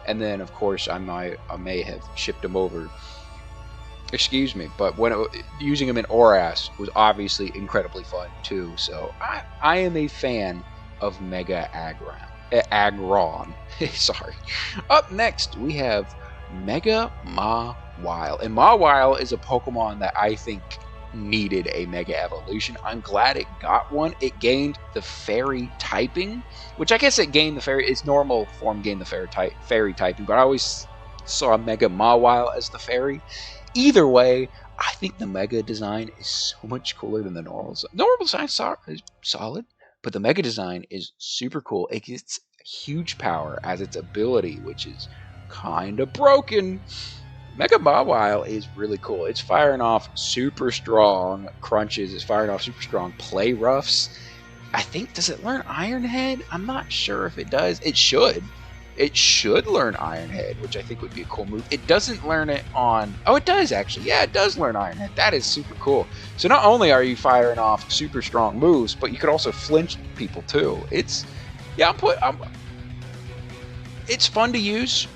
and then of course I may have shipped him over. Excuse me, but using him in ORAS was obviously incredibly fun too. So I am a fan of Mega Aggron. Sorry. Up next we have Mega Mawile. And Mawile is a Pokemon that I think needed a Mega Evolution. I'm glad it got one. It gained the Fairy typing, which I guess it gained the Fairy. Its normal form gained the Fairy typing, but I always saw Mega Mawile as the Fairy. Either way, I think the Mega design is so much cooler than the normal design. The normal design is solid, but the Mega design is super cool. It gets huge power as its ability, which is kind of broken. Mega Mawile is really cool. It's firing off super strong crunches. It's firing off super strong play roughs. I think, does it learn Iron Head? I'm not sure if it does. It should. It should learn Iron Head, which I think would be a cool move. It doesn't learn it on... Oh, it does, actually. Yeah, it does learn Iron Head. That is super cool. So not only are you firing off super strong moves, but you could also flinch people, too. It's... Yeah, it's fun to use.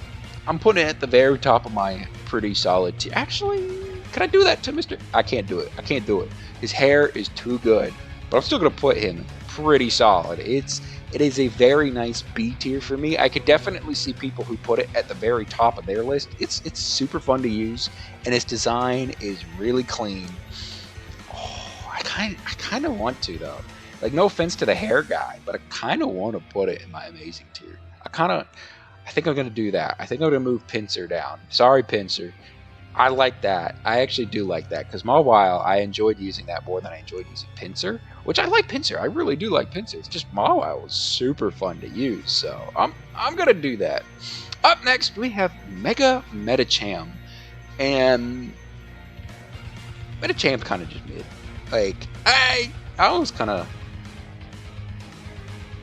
I'm putting it at the very top of my pretty solid tier. Actually, can I do that to Mr.? I can't do it. I can't do it. His hair is too good. But I'm still going to put him pretty solid. It is a very nice B tier for me. I could definitely see people who put it at the very top of their list. It's super fun to use, and its design is really clean. Oh, I kind of want to, though. Like, no offense to the hair guy, but I kind of want to put it in my amazing tier. I think I'm going to do that. I think I'm going to move Pinsir down. Sorry, Pinsir. I like that. I actually do like that, because Mawile, I enjoyed using that more than I enjoyed using Pinsir, which I like Pinsir. I really do like Pinsir. It's just Mawile was super fun to use, so I'm going to do that. Up next, we have Mega Medicham, and Medichamp's kind of just mid. Like, I was kind of...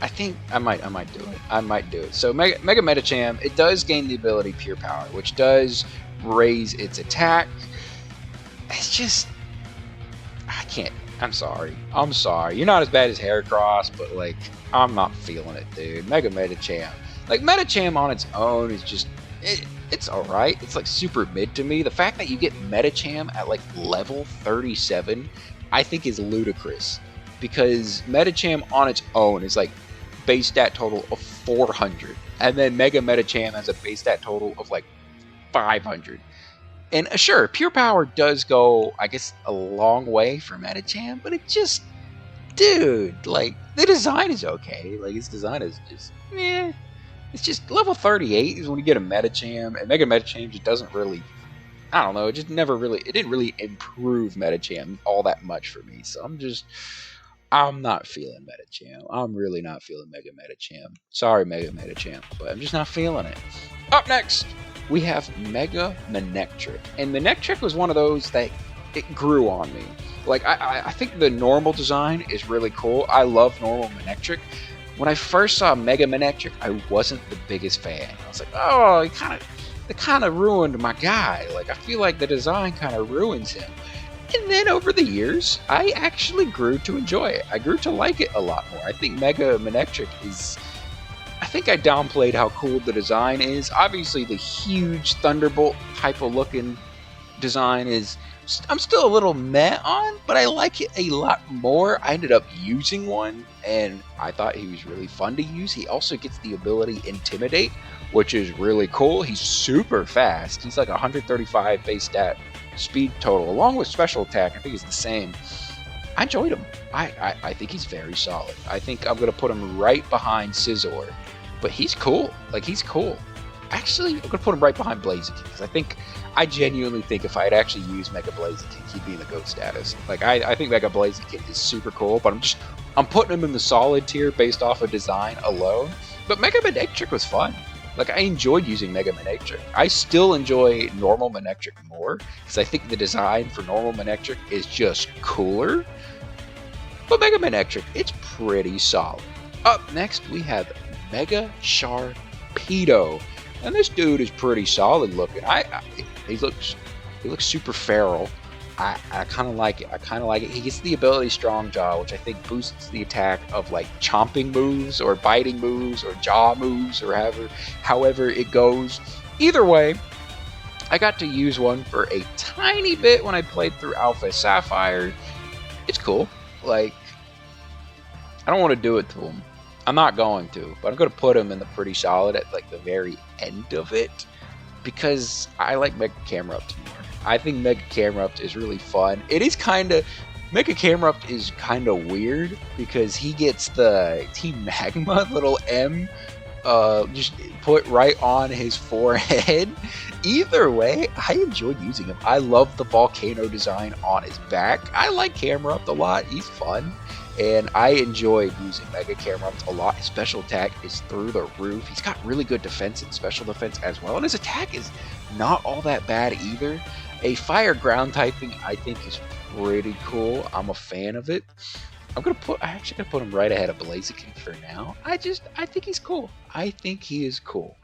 I think I might do it. I might do it. So Mega Medicham, it does gain the ability Pure Power, which does raise its attack. It's just... I can't... I'm sorry. You're not as bad as Heracross, but, like, I'm not feeling it, dude. Mega Medicham. Like, Medicham on its own is just... It's alright. It's, like, super mid to me. The fact that you get Medicham at, like, level 37, I think is ludicrous. Because Medicham on its own is, like, base stat total of 400. And then Mega Medicham has a base stat total of, like, 500. And sure, Pure Power does go, I guess, a long way for Medicham, but it just, dude, like, the design is okay. Like, its design is just, it's just level 38 is when you get a Medicham, and Mega Medicham just doesn't really, I don't know, it just never really, it didn't really improve Medicham all that much for me. So I'm not feeling Medicham. I'm really not feeling Mega Medicham. Sorry, Mega Medicham, but I'm just not feeling it. Up next, we have Mega Manectric. And Manectric was one of those that it grew on me. Like, I think the normal design is really cool. I love normal Manectric. When I first saw Mega Manectric, I wasn't the biggest fan. I was like, oh, it kind of ruined my guy. Like, I feel like the design kind of ruins him. And then over the years, I actually grew to enjoy it. I grew to like it a lot more. I think Mega Manectric is... I think I downplayed how cool the design is. Obviously, the huge Thunderbolt type of looking design is... I'm still a little meh on, but I like it a lot more. I ended up using one, and I thought he was really fun to use. He also gets the ability Intimidate, which is really cool. He's super fast. He's like 135 base stat speed total, along with special attack. I think he's the same. I enjoyed him. I think he's very solid. I think I'm going to put him right behind Scizor, but he's cool. Like, he's cool. Actually, I'm going to put him right behind Blaziken, because I genuinely think if I had actually used Mega Blaziken, he'd be in the GOAT status. Like, I think Mega Blaziken is super cool, but I'm putting him in the solid tier based off of design alone. But Mega Manectric was fun. Like, I enjoyed using Mega Manectric. I still enjoy normal Manectric more, because I think the design for normal Manectric is just cooler. But Mega Manectric, it's pretty solid. Up next, we have Mega Sharpedo. And this dude is pretty solid looking. He looks super feral. I kind of like it. He gets the ability Strong Jaw, which I think boosts the attack of like chomping moves or biting moves or jaw moves or however it goes. Either way, I got to use one for a tiny bit when I played through Alpha Sapphire. It's cool. Like, I don't want to do it to him. I'm not going to, but I'm going to put him in the pretty solid at like the very end of it, because I like Mega Camerupt more. I think Mega Camerupt is really fun. It is Mega Camerupt is kind of weird, because he gets the Team Magma little M just put right on his forehead. Either way, I enjoyed using him. I love the volcano design on his back. I like Camerupt a lot. He's fun. And I enjoyed using Mega Camerupt a lot. His special attack is through the roof. He's got really good defense and special defense as well. And his attack is not all that bad either. A fire ground typing, I think, is pretty cool. I'm a fan of it. I'm actually gonna put him right ahead of Blaziken for now. I think he's cool. I think he is cool.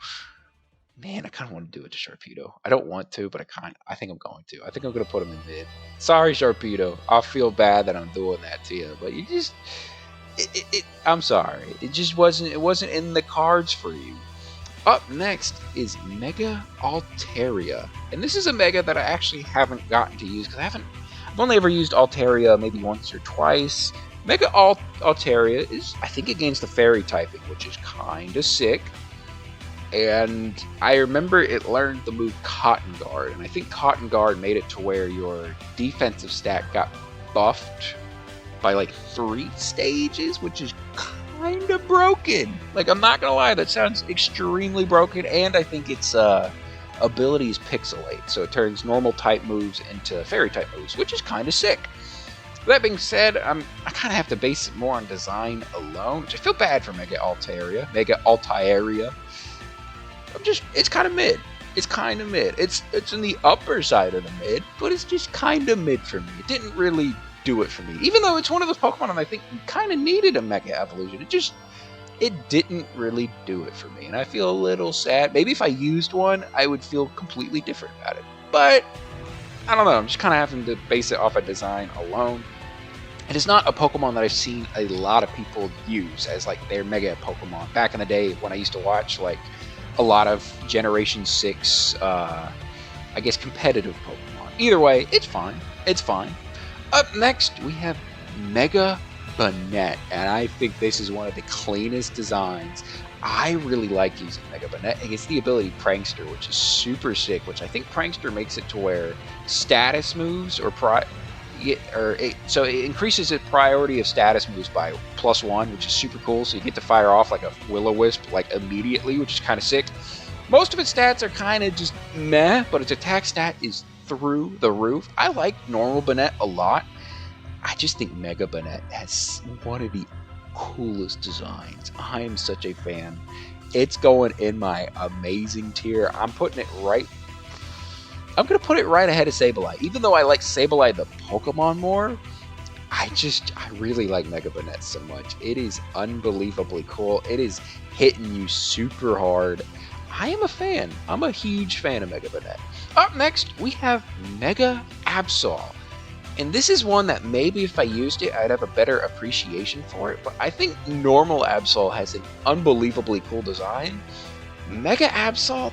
Man, I kind of want to do it to Sharpedo. I don't want to, but I think I'm going to. I think I'm going to put him in mid. Sorry, Sharpedo. I feel bad that I'm doing that to you, but I'm sorry. It wasn't in the cards for you. Up next is Mega Altaria. And this is a Mega that I actually haven't gotten to use, because I've only ever used Altaria maybe once or twice. Mega Altaria is, I think it gains the Fairy typing, which is kind of sick. And I remember it learned the move Cotton Guard, and I think Cotton Guard made it to where your defensive stat got buffed by like 3 stages, which is kind of broken. Like, I'm not gonna lie, that sounds extremely broken, and I think its abilities pixelate, so it turns normal type moves into fairy type moves, which is kind of sick. That being said, I kind of have to base it more on design alone, which I feel bad for Mega Altaria. It's kind of mid. It's kind of mid. It's in the upper side of the mid, but it's just kind of mid for me. It didn't really do it for me. Even though it's one of those Pokemon that I think kind of needed a Mega Evolution, it didn't really do it for me. And I feel a little sad. Maybe if I used one, I would feel completely different about it. But I don't know. I'm just kind of having to base it off of design alone. It is not a Pokemon that I've seen a lot of people use as like their Mega Pokemon. Back in the day when I used to watch like a lot of Generation 6, I guess, competitive Pokemon. Either way, it's fine. It's fine. Up next, we have Mega Banette, and I think this is one of the cleanest designs. I really like using Mega Banette. It gets the ability Prankster, which is super sick, which I think Prankster makes it to where status moves so it increases the priority of status moves by +1, which is super cool. So you get to fire off like a Will-O-Wisp like immediately, which is kind of sick. Most of its stats are kind of just meh, but its attack stat is through the roof. I like normal Banette a lot. I just think Mega Banette has one of the coolest designs. I am such a fan. It's going in my amazing tier. I'm going to put it right ahead of Sableye. Even though I like Sableye the Pokemon more, I really like Mega Banette so much. It is unbelievably cool. It is hitting you super hard. I am a fan. I'm a huge fan of Mega Banette. Up next, we have Mega Absol. And this is one that maybe if I used it, I'd have a better appreciation for it. But I think normal Absol has an unbelievably cool design. Mega Absol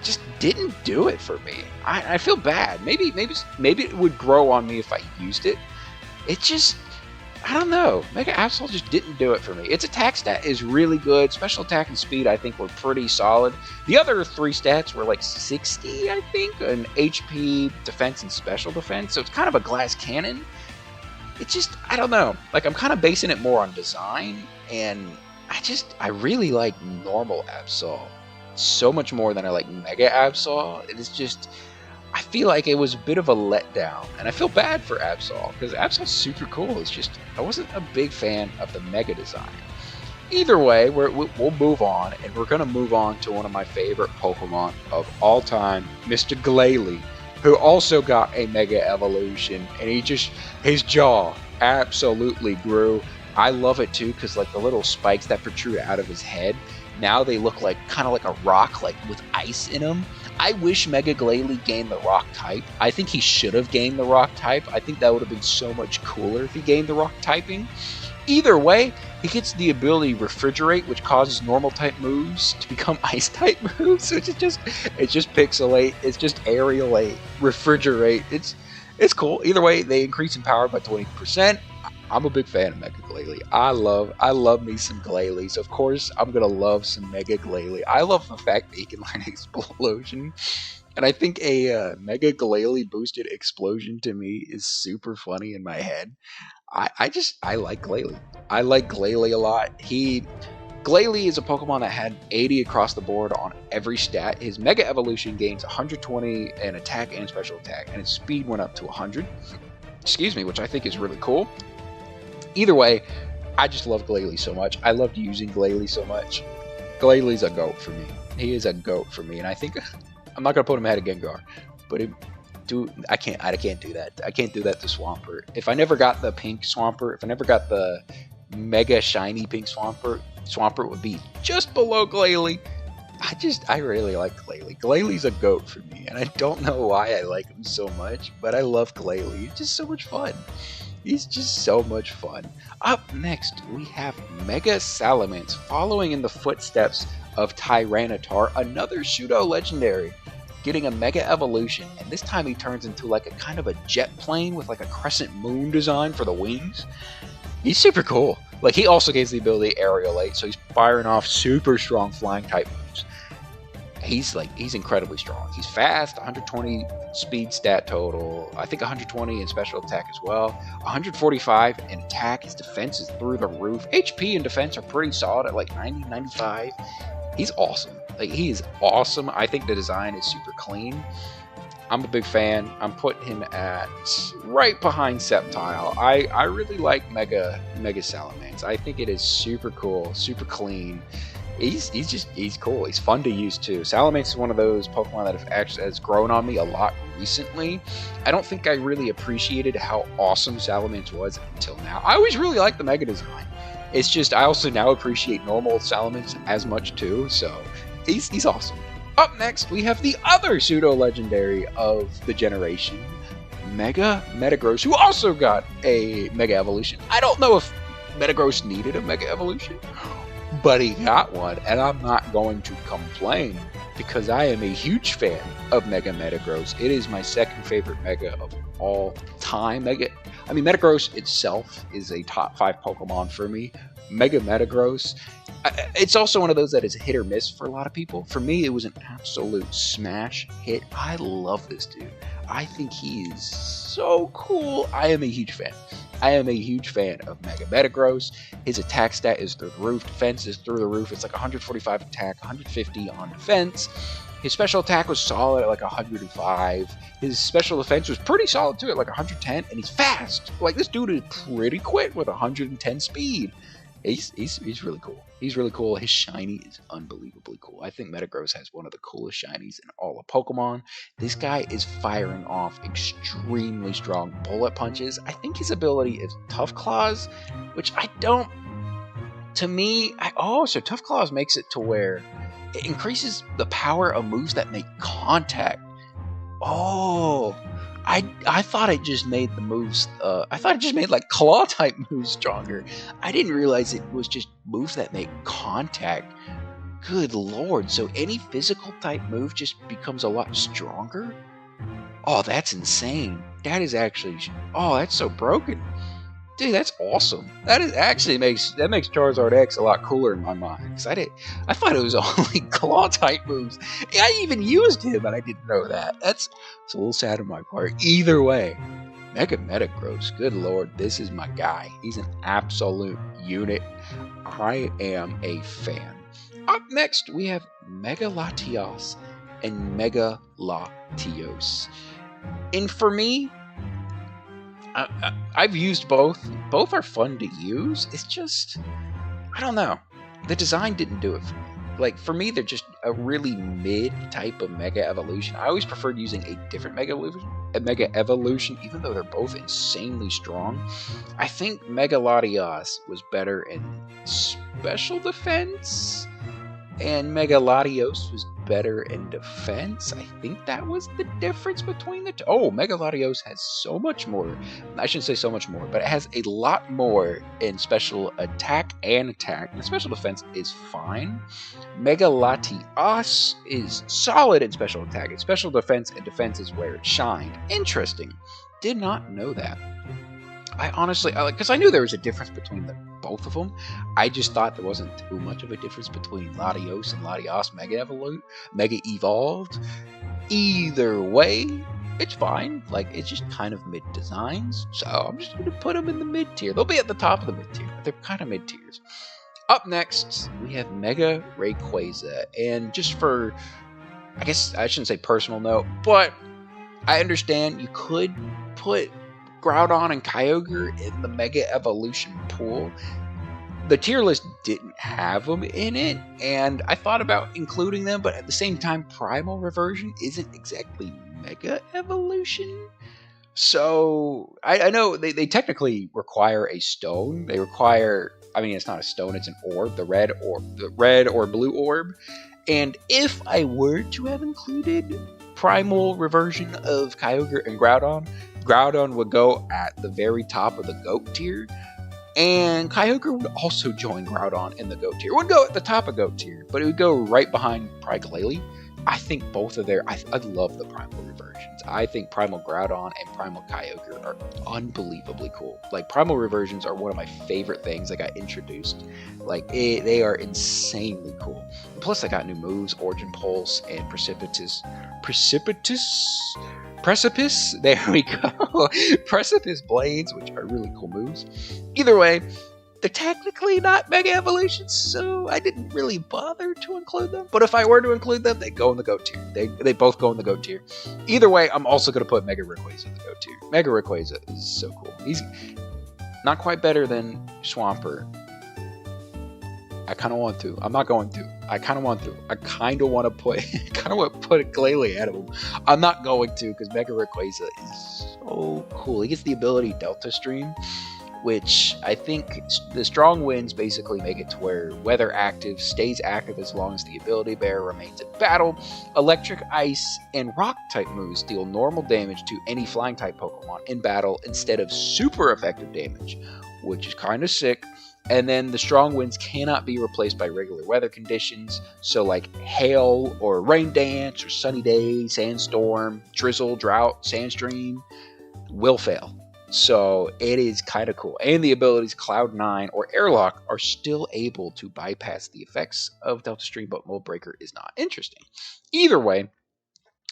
just didn't do it for me. I feel bad. Maybe it would grow on me if I used it. It just, I don't know. Mega Absol just didn't do it for me. Its attack stat is really good. Special attack and speed, I think, were pretty solid. The other 3 stats were like 60, I think, and HP, defense, and special defense. So it's kind of a glass cannon. It just, I don't know. Like, I'm kind of basing it more on design, and I really like normal Absol so much more than I like Mega Absol. It is just, I feel like it was a bit of a letdown, and I feel bad for Absol, because Absol's super cool. It's just, I wasn't a big fan of the Mega design. Either way, we'll move on, and we're going to move on to one of my favorite Pokemon of all time, Mr. Glalie, who also got a Mega Evolution, and his jaw absolutely grew. I love it too, because like the little spikes that protrude out of his head, now they look like kind of like a rock, like with ice in them. I wish Mega Glalie gained the rock type. I think he should have gained the rock type. I think that would have been so much cooler if he gained the rock typing. Either way, he gets the ability Refrigerate, which causes normal type moves to become ice type moves. Which it's just Pixelate. It's just Aerialate, Refrigerate. It's cool. Either way, they increase in power by 20%. I'm a big fan of Mega Glalie. I love me some Glalie. So of course I'm gonna love some Mega Glalie. I love the fact that he can learn Explosion, and I think a Mega Glalie boosted Explosion to me is super funny in my head. I like Glalie. I like Glalie a lot. Glalie is a Pokemon that had 80 across the board on every stat. His Mega Evolution gains 120 in attack and special attack, and his speed went up to 100. Excuse me, which I think is really cool. Either way, I just love Glalie so much. I loved using Glalie so much. Glalie's a GOAT for me. He is a GOAT for me, and I think I'm not gonna put him ahead of Gengar, but I can't do that. I can't do that to Swampert. If I never got the pink Swampert, if I never got the mega shiny pink Swampert would be just below Glalie. I really like Glalie. Glalie's a GOAT for me, and I don't know why I like him so much, but I love Glalie. He's just so much fun. He's just so much fun. Up next, we have Mega Salamence, following in the footsteps of Tyranitar, another pseudo-legendary, getting a Mega Evolution, and this time he turns into like a kind of a jet plane with like a crescent moon design for the wings. He's super cool. Like, he also gains the ability Aerialate, so he's firing off super strong flying type moves. He's incredibly strong. He's fast, 120 speed stat total, I think 120 in special attack as well, 145 in attack. His defense is through the roof. HP and defense are pretty solid at like 90, 95. He's awesome. Like, he is awesome. I think the design is super clean. I'm a big fan. I'm putting him at right behind Sceptile. I really like Mega Salamence. I think it is super cool, super clean. He's cool. He's fun to use too. Salamence is one of those Pokemon that has grown on me a lot recently. I don't think I really appreciated how awesome Salamence was until now. I always really liked the Mega design. It's just I also now appreciate normal Salamence as much too. So he's awesome. Up next, we have the other pseudo-legendary of the generation, Mega Metagross, who also got a Mega Evolution. I don't know if Metagross needed a Mega Evolution, but he got one, and I'm not going to complain because I am a huge fan of Mega Metagross. It is my second favorite Mega of all time. Metagross itself is a top 5 Pokemon for me. Mega Metagross, it's also one of those that is hit or miss for a lot of people. For me, it was an absolute smash hit. I love this dude. I think he is so cool. I am a huge fan. I am a huge fan of Mega Metagross. His attack stat is through the roof. Defense is through the roof. It's like 145 attack, 150 on defense. His special attack was solid at like 105. His special defense was pretty solid too at like 110, and he's fast. Like this dude is pretty quick with 110 speed. He's really cool. He's really cool. His shiny is unbelievably cool. I think Metagross has one of the coolest shinies in all of Pokemon. This guy is firing off extremely strong bullet punches. I think his ability is Tough Claws, which I don't. To me, so Tough Claws makes it to where it increases the power of moves that make contact. Oh, I thought it just made the moves. I thought it just made like claw type moves stronger. I didn't realize it was just moves that make contact. Good lord! So any physical type move just becomes a lot stronger. Oh, that's insane. That is actually. Oh, that's so broken. Dude, that's awesome. That is actually makes Charizard X a lot cooler in my mind. Cause I thought it was only claw type moves. I even used him, and I didn't know that. It's a little sad on my part. Either way, Mega Metagross. Good lord, this is my guy. He's an absolute unit. I am a fan. Up next, we have Mega Latios and Mega Latios. And for me, I've used both. Both are fun to use. It's just, I don't know. The design didn't do it for me. Like, for me, they're just a really mid type of Mega Evolution. I always preferred using a different Mega Evolution, even though they're both insanely strong. I think Mega Latios was better in special defense, and Mega Latios was better in defense. I think that was the difference between the two. Oh, Mega Latios has so much more. I shouldn't say so much more, but it has a lot more in special attack and attack. The special defense is fine. Mega Latios is solid in special attack. In special defense and defense is where it shined. Interesting. Did not know that. I honestly, because I knew there was a difference between both of them. I just thought there wasn't too much of a difference between Latios and Latios Mega Evolved. Either way, it's fine. Like, it's just kind of mid designs. So I'm just going to put them in the mid tier. They'll be at the top of the mid tier. They're kind of mid tiers. Up next, we have Mega Rayquaza. And just for, I guess I shouldn't say personal note, but I understand you could put Groudon and Kyogre in the Mega Evolution pool. The tier list didn't have them in it, and I thought about including them, but at the same time, Primal Reversion isn't exactly Mega Evolution. So, I know they technically require a stone. They require, I mean, it's not a stone, it's an orb, the red or blue orb. And if I were to have included Primal Reversion of Kyogre and Groudon would go at the very top of the GOAT tier, and Kyogre would also join Groudon in the GOAT tier. It would go at the top of GOAT tier, but it would go right behind Glalie. I think both of I love the Primal Reversions. I think Primal Groudon and Primal Kyogre are unbelievably cool. Like, Primal Reversions are one of my favorite things that got introduced. Like, they are insanely cool. Plus, I got new moves, Origin Pulse and Precipice. There we go. Precipice Blades, which are really cool moves. Either way, they're technically not Mega Evolutions, so I didn't really bother to include them. But if I were to include them, they go in the GOAT tier. They both go in the GOAT tier. Either way, I'm also going to put Mega Rayquaza in the GOAT tier. Mega Rayquaza is so cool. He's not quite better than Swampert. I kind of want to. I'm not going to. I kind of want to. I kind of want to put Glalie ahead of him. I'm not going to, because Mega Rayquaza is so cool. He gets the ability Delta Stream, which I think the strong winds basically make it to where weather active stays active as long as the ability bearer remains in battle. Electric, ice, and rock type moves deal normal damage to any flying type Pokemon in battle instead of super effective damage, which is kind of sick. And then the strong winds cannot be replaced by regular weather conditions. So like hail or rain dance or sunny day, sandstorm, drizzle, drought, sandstream will fail. So it is kind of cool. And the abilities Cloud9 or Airlock are still able to bypass the effects of Delta Stream, but Mold Breaker is not. Interesting. Either way,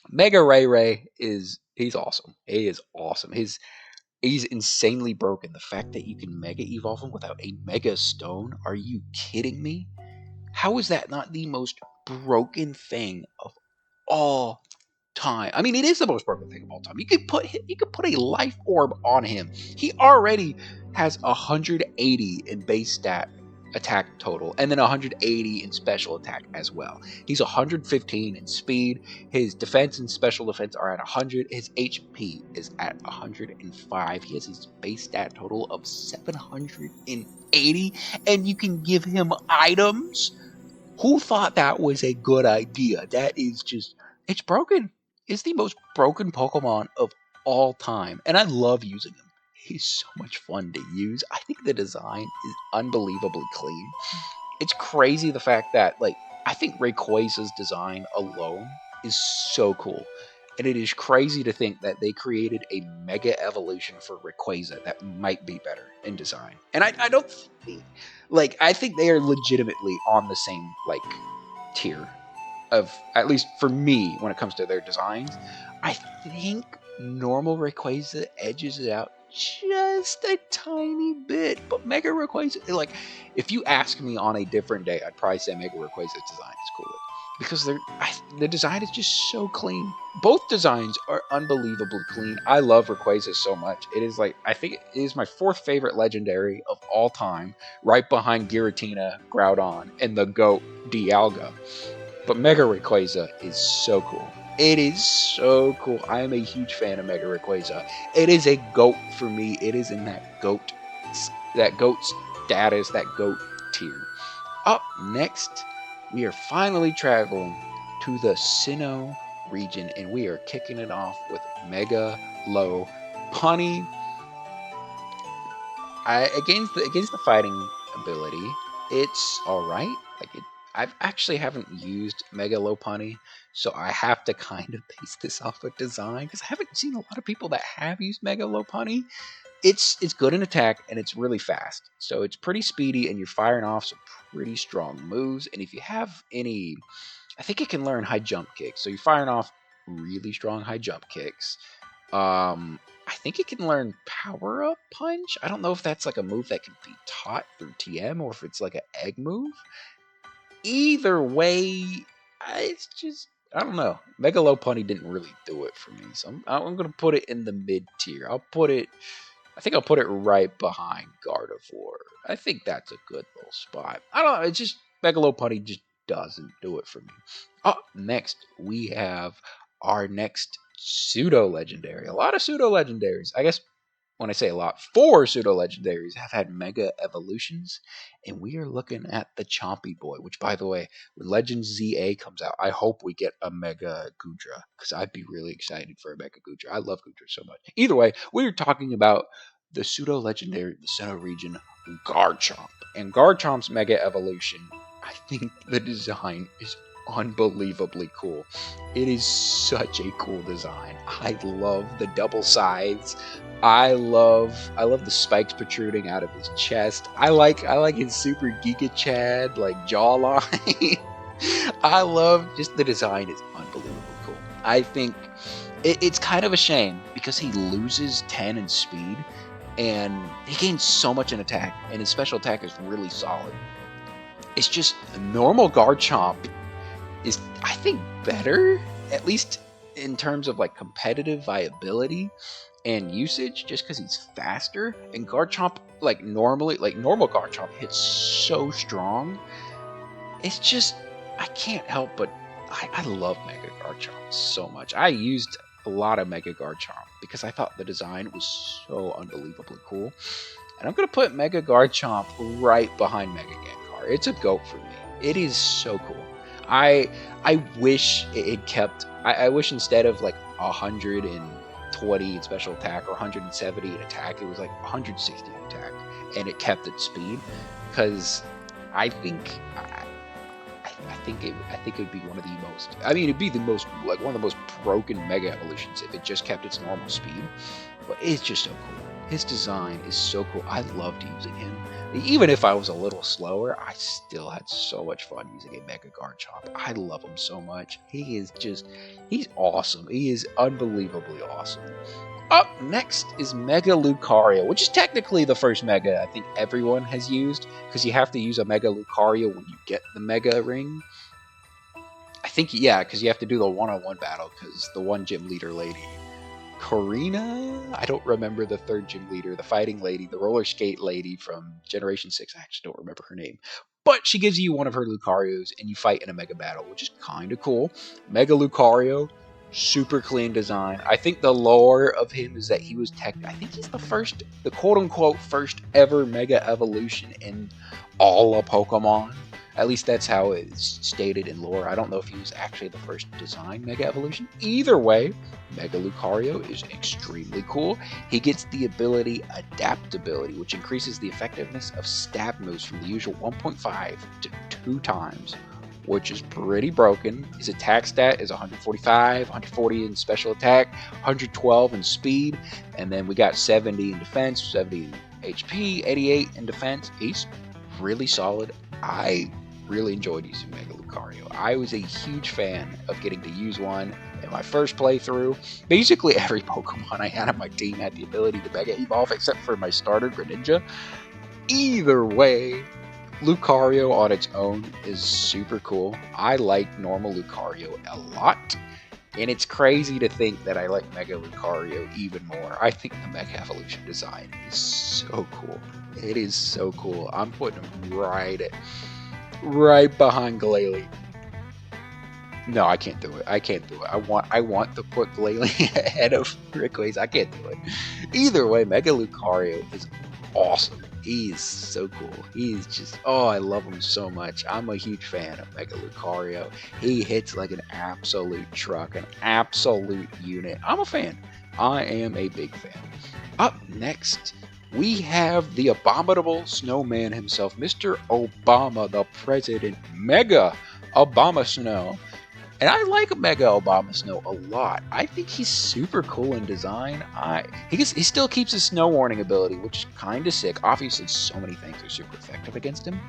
Mega Ray he's awesome. He is awesome. He's insanely broken. The fact that you can Mega Evolve him without a Mega Stone, are you kidding me? How is that not the most broken thing of all time. I mean, it is the most broken thing of all time. You could put a life orb on him. He already has 180 in base stat attack total, and then 180 in special attack as well. He's 115 in speed. His defense and special defense are at 100. His HP is at 105. He has his base stat total of 780, and you can give him items. Who thought that was a good idea? That is just, it's broken. It's the most broken Pokemon of all time, and I love using him. He's so much fun to use. I think the design is unbelievably clean. It's crazy the fact that, like, I think Rayquaza's design alone is so cool. And it is crazy to think that they created a mega evolution for Rayquaza that might be better in design. And I don't think, like, I think they are legitimately on the same, like, tier of, at least for me, when it comes to their designs. I think normal Rayquaza edges it out just a tiny bit, but Mega Rayquaza, like, if you ask me on a different day, I'd probably say Mega Rayquaza's design is cooler because the design is just so clean. Both designs are unbelievably clean. I love Rayquaza so much. It is, like, I think it is my 4th favorite legendary of all time, right behind Giratina, Groudon, and the GOAT Dialga. But Mega Rayquaza is so cool. It is so cool. I am a huge fan of Mega Rayquaza. It is a GOAT for me. It is in that GOAT status, that GOAT tier. Up next, we are finally traveling to the Sinnoh region, and we are kicking it off with Mega Lopunny. Against the fighting ability, it's all right. Like, I actually haven't used Mega Lopunny, so I have to kind of base this off of design because I haven't seen a lot of people that have used Mega Lopunny. It's good in attack and it's really fast, so it's pretty speedy and you're firing off some pretty strong moves. And if you have any, I think it can learn high jump kicks, so you're firing off really strong high jump kicks. I think it can learn Power Up Punch. I don't know if that's like a move that can be taught through TM or if it's like an egg move. Either way, it's just, I don't know. Mega Lopunny didn't really do it for me, so I'm going to put it in the mid tier. I think I'll put it right behind Gardevoir. I think that's a good little spot. I don't know. It's just Mega Lopunny just doesn't do it for me. Up next, we have our next pseudo legendary. A lot of pseudo legendaries. I guess when I say a lot, 4 pseudo legendaries have had mega evolutions, and we are looking at the Chompy Boy, which, by the way, when Legends ZA comes out, I hope we get a Mega Goodra, because I'd be really excited for a Mega Goodra. I love Goodra so much. Either way, we're talking about the pseudo legendary, the Sinnoh region, Garchomp. And Garchomp's mega evolution, I think the design is unbelievably cool. It is such a cool design. I love the double sides. I love the spikes protruding out of his chest. I like his super Giga Chad like jawline. I love just the design is unbelievably cool. I think it's kind of a shame because he loses 10 in speed and he gains so much in attack and his special attack is really solid. It's just normal Garchomp is, I think, better, at least in terms of like competitive viability and usage, just because he's faster. And Garchomp, like normal Garchomp hits so strong. It's just, I can't help but I love Mega Garchomp so much. I used a lot of Mega Garchomp because I thought the design was so unbelievably cool. And I'm gonna put Mega Garchomp right behind Mega Gengar. It's a GOAT for me. It is so cool. I wish it kept. I wish instead of like 120 in special attack or 170 in attack, it was like 160 in attack, and it kept its speed. Because I think it would be one of the most. I mean, it'd be the most, like, one of the most broken Mega Evolutions if it just kept its normal speed. But it's just so cool. His design is so cool. I loved using him. Even if I was a little slower, I still had so much fun using a Mega Garchomp. I love him so much. He's awesome. He is unbelievably awesome. Up next is Mega Lucario, which is technically the first Mega I think everyone has used, because you have to use a Mega Lucario when you get the Mega Ring. I think, yeah, because you have to do the one-on-one battle, because the one gym leader lady, Karina, I don't remember the third gym leader, the fighting lady, the roller skate lady from Generation 6, I actually don't remember her name. But she gives you one of her Lucarios, and you fight in a mega battle, which is kind of cool. Mega Lucario, super clean design. I think the lore of him is that he was I think he's the quote-unquote first ever Mega Evolution in all of Pokemon. At least that's how it's stated in lore. I don't know if he was actually the first design Mega Evolution. Either way, Mega Lucario is extremely cool. He gets the ability Adaptability, which increases the effectiveness of stab moves from the usual 1.5 to 2 times, which is pretty broken. His attack stat is 145, 140 in special attack, 112 in speed, and then we got 70 in defense, 70 in HP, 88 in defense. He's really solid. I really enjoyed using Mega Lucario. I was a huge fan of getting to use one in my first playthrough. Basically every Pokemon I had on my team had the ability to Mega Evolve except for my starter Greninja. Either way, Lucario on its own is super cool. I like normal Lucario a lot, and it's crazy to think that I like Mega Lucario even more. I think the Mega Evolution design is so cool. It is so cool. I'm putting him right behind Glalie. No, I can't do it. I can't do it. I want to put Glalie ahead of Rickway's. I can't do it. Either way, Mega Lucario is awesome. He's so cool. He's just, oh, I love him so much. I'm a huge fan of Mega Lucario. He hits like an absolute truck, an absolute unit. I'm a fan. I am a big fan. Up next, we have the abominable snowman himself, Mr. Obama, the president, Mega Obama Snow. And I like Mega Obama Snow a lot. I think he's super cool in design. He still keeps his snow warning ability, which is kind of sick. Obviously, so many things are super effective against him.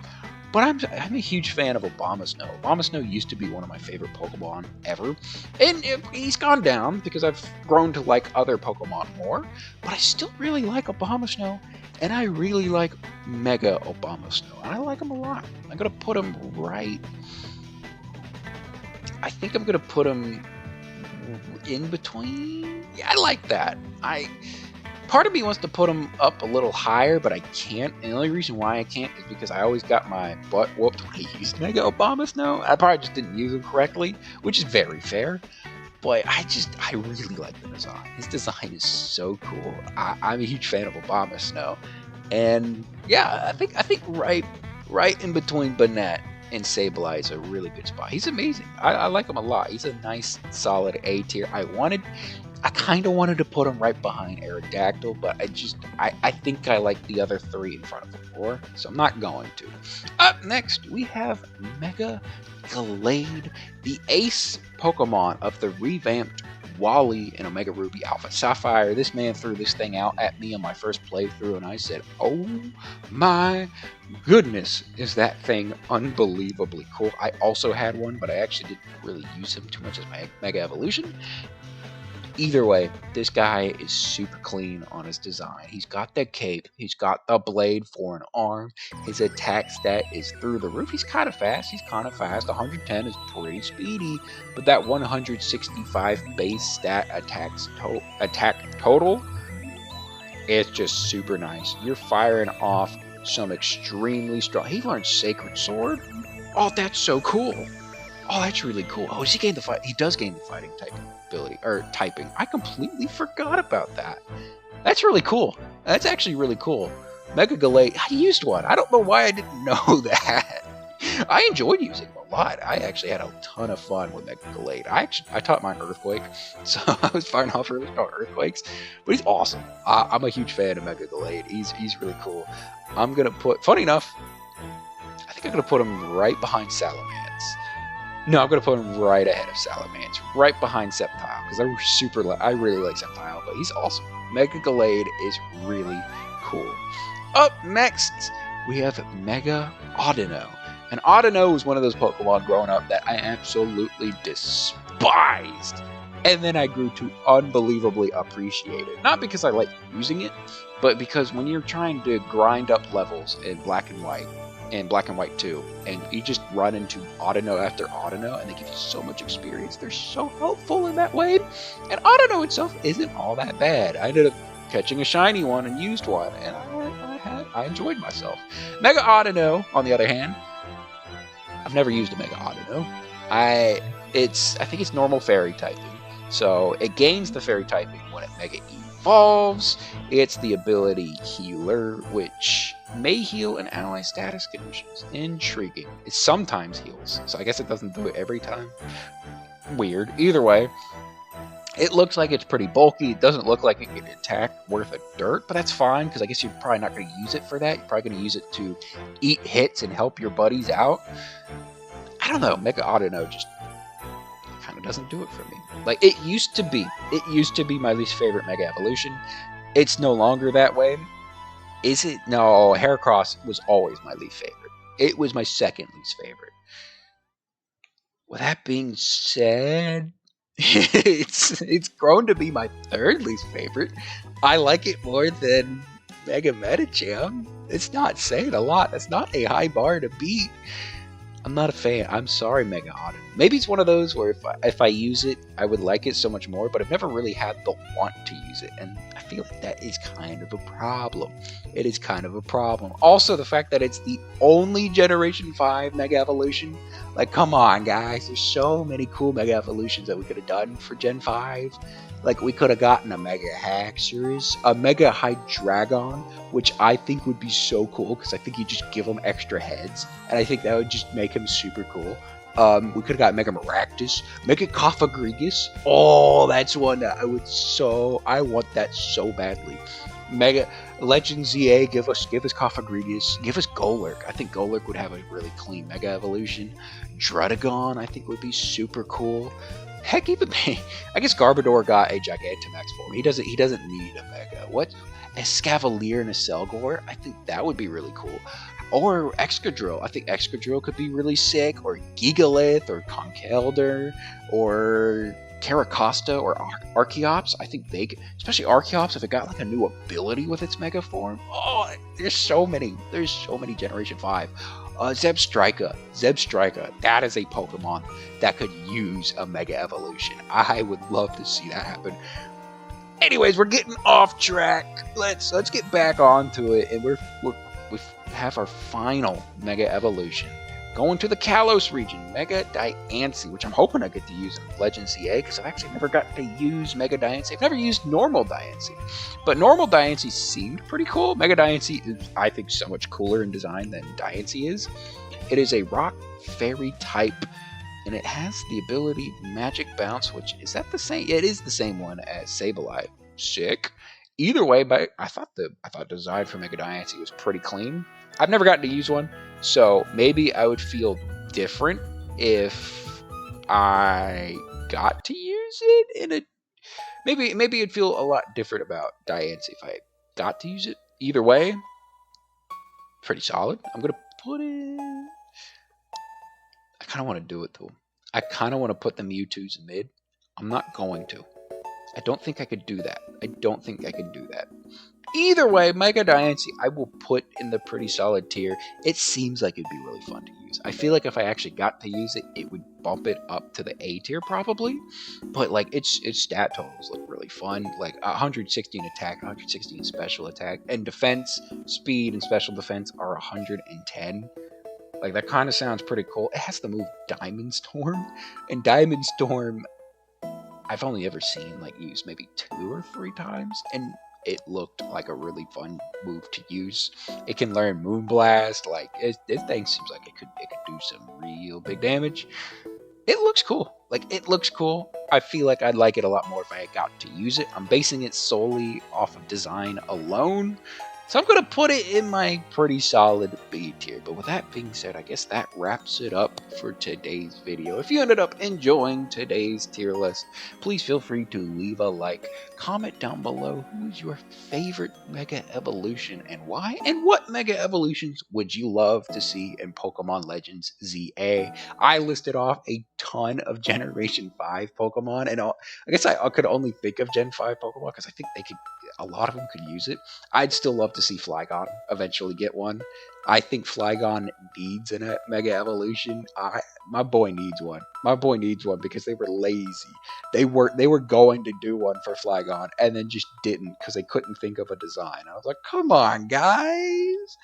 But I'm a huge fan of Obama Snow. Obama Snow used to be one of my favorite Pokemon ever. And he's gone down because I've grown to like other Pokemon more. But I still really like Obama Snow. And I really like Mega Obama Snow. And I like him a lot. I'm going to put him right... I think I'm going to put him in between. Yeah, I like that. Part of me wants to put him up a little higher, but I can't. And the only reason why I can't is because I always got my butt whooped when I used Mega Obama Snow. I probably just didn't use him correctly, which is very fair. But I really like the design. His design is so cool. I'm a huge fan of Obama Snow. And yeah, I think right in between Banette and Sableye is a really good spot. He's amazing. I like him a lot. He's a nice, solid A tier. I kind of wanted to put him right behind Aerodactyl, but I think I like the other 3 in front of him more, so I'm not going to. Up next, we have Mega Gallade, the ace Pokemon of the revamped Wally and Omega Ruby Alpha Sapphire. This man threw this thing out at me on my first playthrough, and I said, oh my goodness, is that thing unbelievably cool. I also had one, but I actually didn't really use him too much as my Mega Evolution. Either way, this guy is super clean on his design. He's got the cape, he's got the blade for an arm, his attack stat is through the roof. He's kind of fast, 110 is pretty speedy, but that 165 base stat attack total is just super nice. You're firing off some extremely strong... He learned Sacred Sword? Oh, that's so cool. Oh, that's really cool. Oh, does he gain the fight? He does gain the fighting type ability, or typing. I completely forgot about that. That's really cool. That's actually really cool. Mega Gallade, I used one. I don't know why I didn't know that. I enjoyed using him a lot. I actually had a ton of fun with Mega Gallade. I taught mine Earthquake, so I was firing off really strong Earthquakes. But he's awesome. I'm a huge fan of Mega Gallade. He's really cool. I'm gonna put, funny enough, I think I'm gonna put him right behind Salamence. No, I'm going to put him right ahead of Salamence, right behind Sceptile, because I really like Sceptile, but he's awesome. Mega Gallade is really cool. Up next, we have Mega Audino. And Audino was one of those Pokemon growing up that I absolutely despised. And then I grew to unbelievably appreciate it. Not because I like using it, but because when you're trying to grind up levels in Black and White, in Black and White 2, and you just run into Autono after Autono, and they give you so much experience. They're so helpful in that way, and Autono itself isn't all that bad. I ended up catching a shiny one and used one, and I enjoyed myself. Mega Autono, on the other hand, I've never used a Mega Autono. I think it's normal fairy typing, so it gains the fairy typing when it Mega evolves. It's the ability Healer, which may heal in ally status conditions. Intriguing. It sometimes heals, so I guess it doesn't do it every time. Weird. Either way, it looks like it's pretty bulky. It doesn't look like it can attack worth a dirt, but that's fine, because I guess you're probably not going to use it for that. You're probably going to use it to eat hits and help your buddies out. I don't know. Mega Autono just kind of doesn't do it for me. Like, it used to be. It used to be my least favorite Mega Evolution. It's no longer that way. Is it? No, Heracross was always my least favorite. It was my second least favorite. With that being said, it's grown to be my third least favorite. I like it more than Mega Medicham. It's not saying a lot. That's not a high bar to beat. I'm not a fan. I'm sorry, Mega Autono. Maybe it's one of those where if I use it, I would like it so much more, but I've never really had the want to use it, and I feel like that is kind of a problem. It is kind of a problem. Also, the fact that it's the only Generation 5 Mega Evolution. Like, come on, guys. There's so many cool Mega Evolutions that we could have done for Gen 5. Like, we could have gotten a Mega Haxorus, a Mega Hydreigon, which I think would be so cool, because I think you just give him extra heads, and I think that would just make him super cool. We could have got Mega Maractus, Mega Cofagrigus. Oh, that's one that I want that so badly. Mega Legend ZA, give us Cofagrigus, give us Golurk. I think Golurk would have a really clean Mega Evolution. Druddigon, I think, would be super cool. Heck, even I guess Garbodor got a Gigantamax form. He doesn't need a Mega. What? A Scavalier and a Selgor? I think that would be really cool. Or Excadrill. I think Excadrill could be really sick. Or Gigalith, or Conkeldurr, or Caracosta, or Archeops. I think especially Archeops, if it got like a new ability with its Mega form. Oh, there's so many Generation 5. Zebstrika, that is a Pokemon that could use a Mega Evolution. I would love to see that happen. Anyways, we're getting off track. Let's get back onto it, and we have our final Mega Evolution. Going to the Kalos region, Mega Diancie, which I'm hoping I get to use in Legend CA, because I've actually never got to use Mega Diancie. I've never used normal Diancie, but normal Diancie seemed pretty cool. Mega Diancie is, I think, so much cooler in design than Diancie is. It is a rock fairy type, and it has the ability Magic Bounce, which is that the same? It is the same one as Sableye. Sick. Either way, but I thought design for Mega Diancie was pretty clean. I've never gotten to use one, so maybe I would feel different if I got to use it in a... Maybe it'd feel a lot different about Diancie if I got to use it. Either way, pretty solid. I'm going to put it... I kind of want to do it, though. I kind of want to put the Mewtwo's in mid. I'm not going to. I don't think I could do that. Either way, Mega Diancie, I will put in the pretty solid tier. It seems like it'd be really fun to use. I feel like if I actually got to use it, it would bump it up to the A tier probably. But like its stat totals look really fun. Like 116 attack, 116 special attack, and defense, speed, and special defense are 110. Like, that kind of sounds pretty cool. It has the move Diamond Storm, and Diamond Storm I've only ever seen like used maybe 2 or 3 times, and it looked like a really fun move to use. It can learn Moonblast. Like, this thing seems like it could do some real big damage. It looks cool. I feel like I'd like it a lot more if I had got to use it. I'm basing it solely off of design alone. So I'm going to put it in my pretty solid B tier. But with that being said, I guess that wraps it up for today's video. If you ended up enjoying today's tier list, please feel free to leave a like. Comment down below who's your favorite Mega Evolution and why. And what Mega Evolutions would you love to see in Pokemon Legends ZA. I listed off a ton of Generation 5 Pokemon. And I guess I could only think of Gen 5 Pokemon because I think a lot of them could use it. I'd still love to see Flygon eventually get one. I think Flygon needs a Mega Evolution. My boy needs one. My boy needs one because they were lazy. They were going to do one for Flygon and then just didn't because they couldn't think of a design. I was like, come on, guys,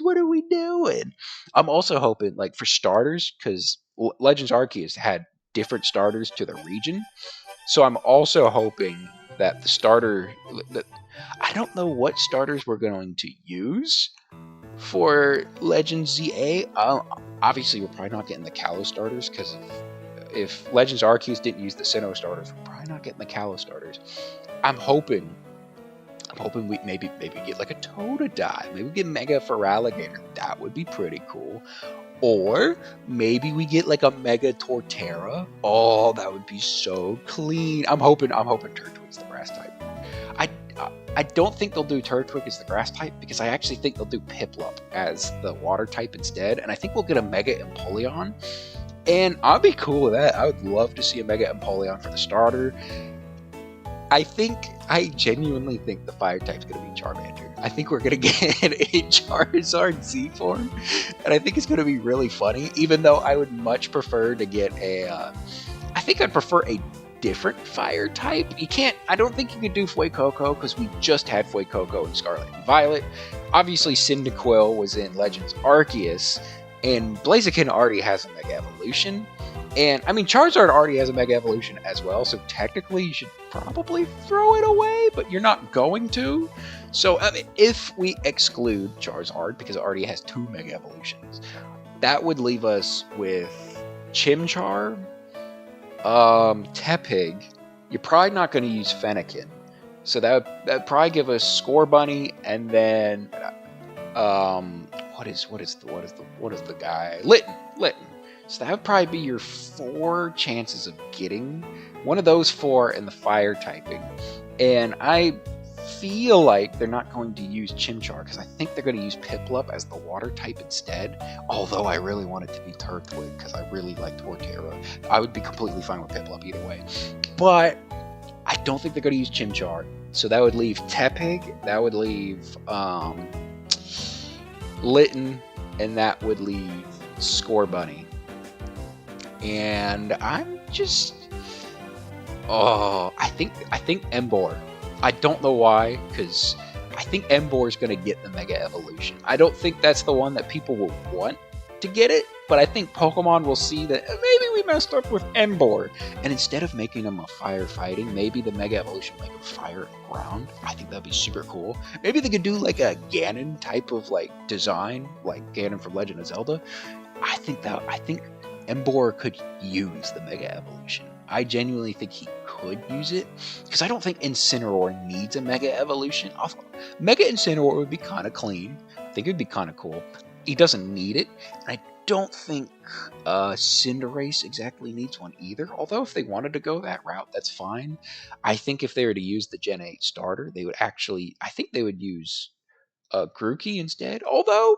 what are we doing? I'm also hoping, like, for starters, because Legends Arceus had different starters to the region. So I'm also hoping that the starter that I don't know what starters we're going to use for Legends ZA. Obviously, we're probably not getting the Kalos starters because if Legends Arceus didn't use the Sinnoh starters, we're probably not getting the Kalos starters. I'm hoping we maybe get like a Totodile. Maybe we get Mega Feraligatr. That would be pretty cool. Or maybe we get like a Mega Torterra. Oh, that would be so clean. I'm hoping Turtwig's the grass type. I don't think they'll do Turtwig as the grass type because I actually think they'll do Piplup as the water type instead. And I think we'll get a Mega Empoleon. And I'd be cool with that. I would love to see a Mega Empoleon for the starter. I genuinely think the fire type's going to be Charmander. I think we're going to get a Charizard Z form, and I think it's going to be really funny, even though I would much prefer to get I think I'd prefer a different fire type. I don't think you could do Fuecoco because we just had Fuecoco in Scarlet and Violet. Obviously, Cyndaquil was in Legends Arceus, and Blaziken already has a Mega Evolution. And, I mean, Charizard already has a Mega Evolution as well, so technically you should probably throw it away, but you're not going to. So, I mean, if we exclude Charizard, because it already has 2 Mega Evolutions, that would leave us with Chimchar, Tepig. You're probably not going to use Fennekin, so that would probably give us Scorbunny, and then, what is the guy? Litten. So that would probably be your 4 chances of getting one of those 4 in the fire typing. And I feel like they're not going to use Chimchar because I think they're going to use Piplup as the water type instead. Although I really want it to be Turtwig because I really like Torterra. I would be completely fine with Piplup either way. But I don't think they're going to use Chimchar. So that would leave Tepig, that would leave Litten, and that would leave Scorbunny. And I'm just, I think Emboar. I don't know why, because I think Emboar is going to get the Mega Evolution. I don't think that's the one that people will want to get it, but I think Pokemon will see that maybe we messed up with Emboar, and instead of making them a fire fighting, maybe the Mega Evolution will make them fire and ground. I think that'd be super cool. Maybe they could do like a Ganon type of like design, like Ganon from Legend of Zelda. I think Emboar could use the Mega Evolution. I genuinely think he could use it, because I don't think Incineroar needs a Mega Evolution. Mega Incineroar would be kind of clean. I think it would be kind of cool. He doesn't need it, and I don't think Cinderace exactly needs one either, although if they wanted to go that route, that's fine. I think if they were to use the Gen 8 starter, they would use Grookey instead, although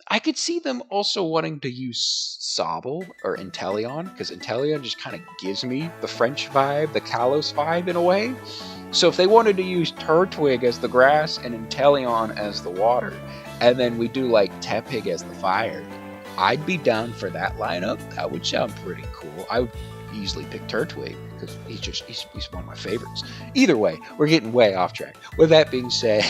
I could see them also wanting to use Sobble or Inteleon, because Inteleon just kind of gives me the French vibe, the Kalos vibe in a way. So if they wanted to use Turtwig as the grass and Inteleon as the water, and then we do like Tepig as the fire, I'd be down for that lineup. That would sound pretty cool. I would easily pick Turtwig because he's one of my favorites. Either way, we're getting way off track. With that being said,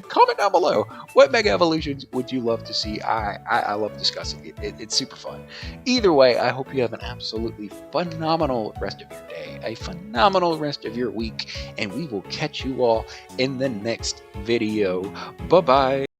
comment down below what Mega Evolutions would you love to see. I love discussing it. It's super fun. Either way, I hope you have an absolutely phenomenal rest of your day, a phenomenal rest of your week, and we will catch you all in the next video. Bye bye.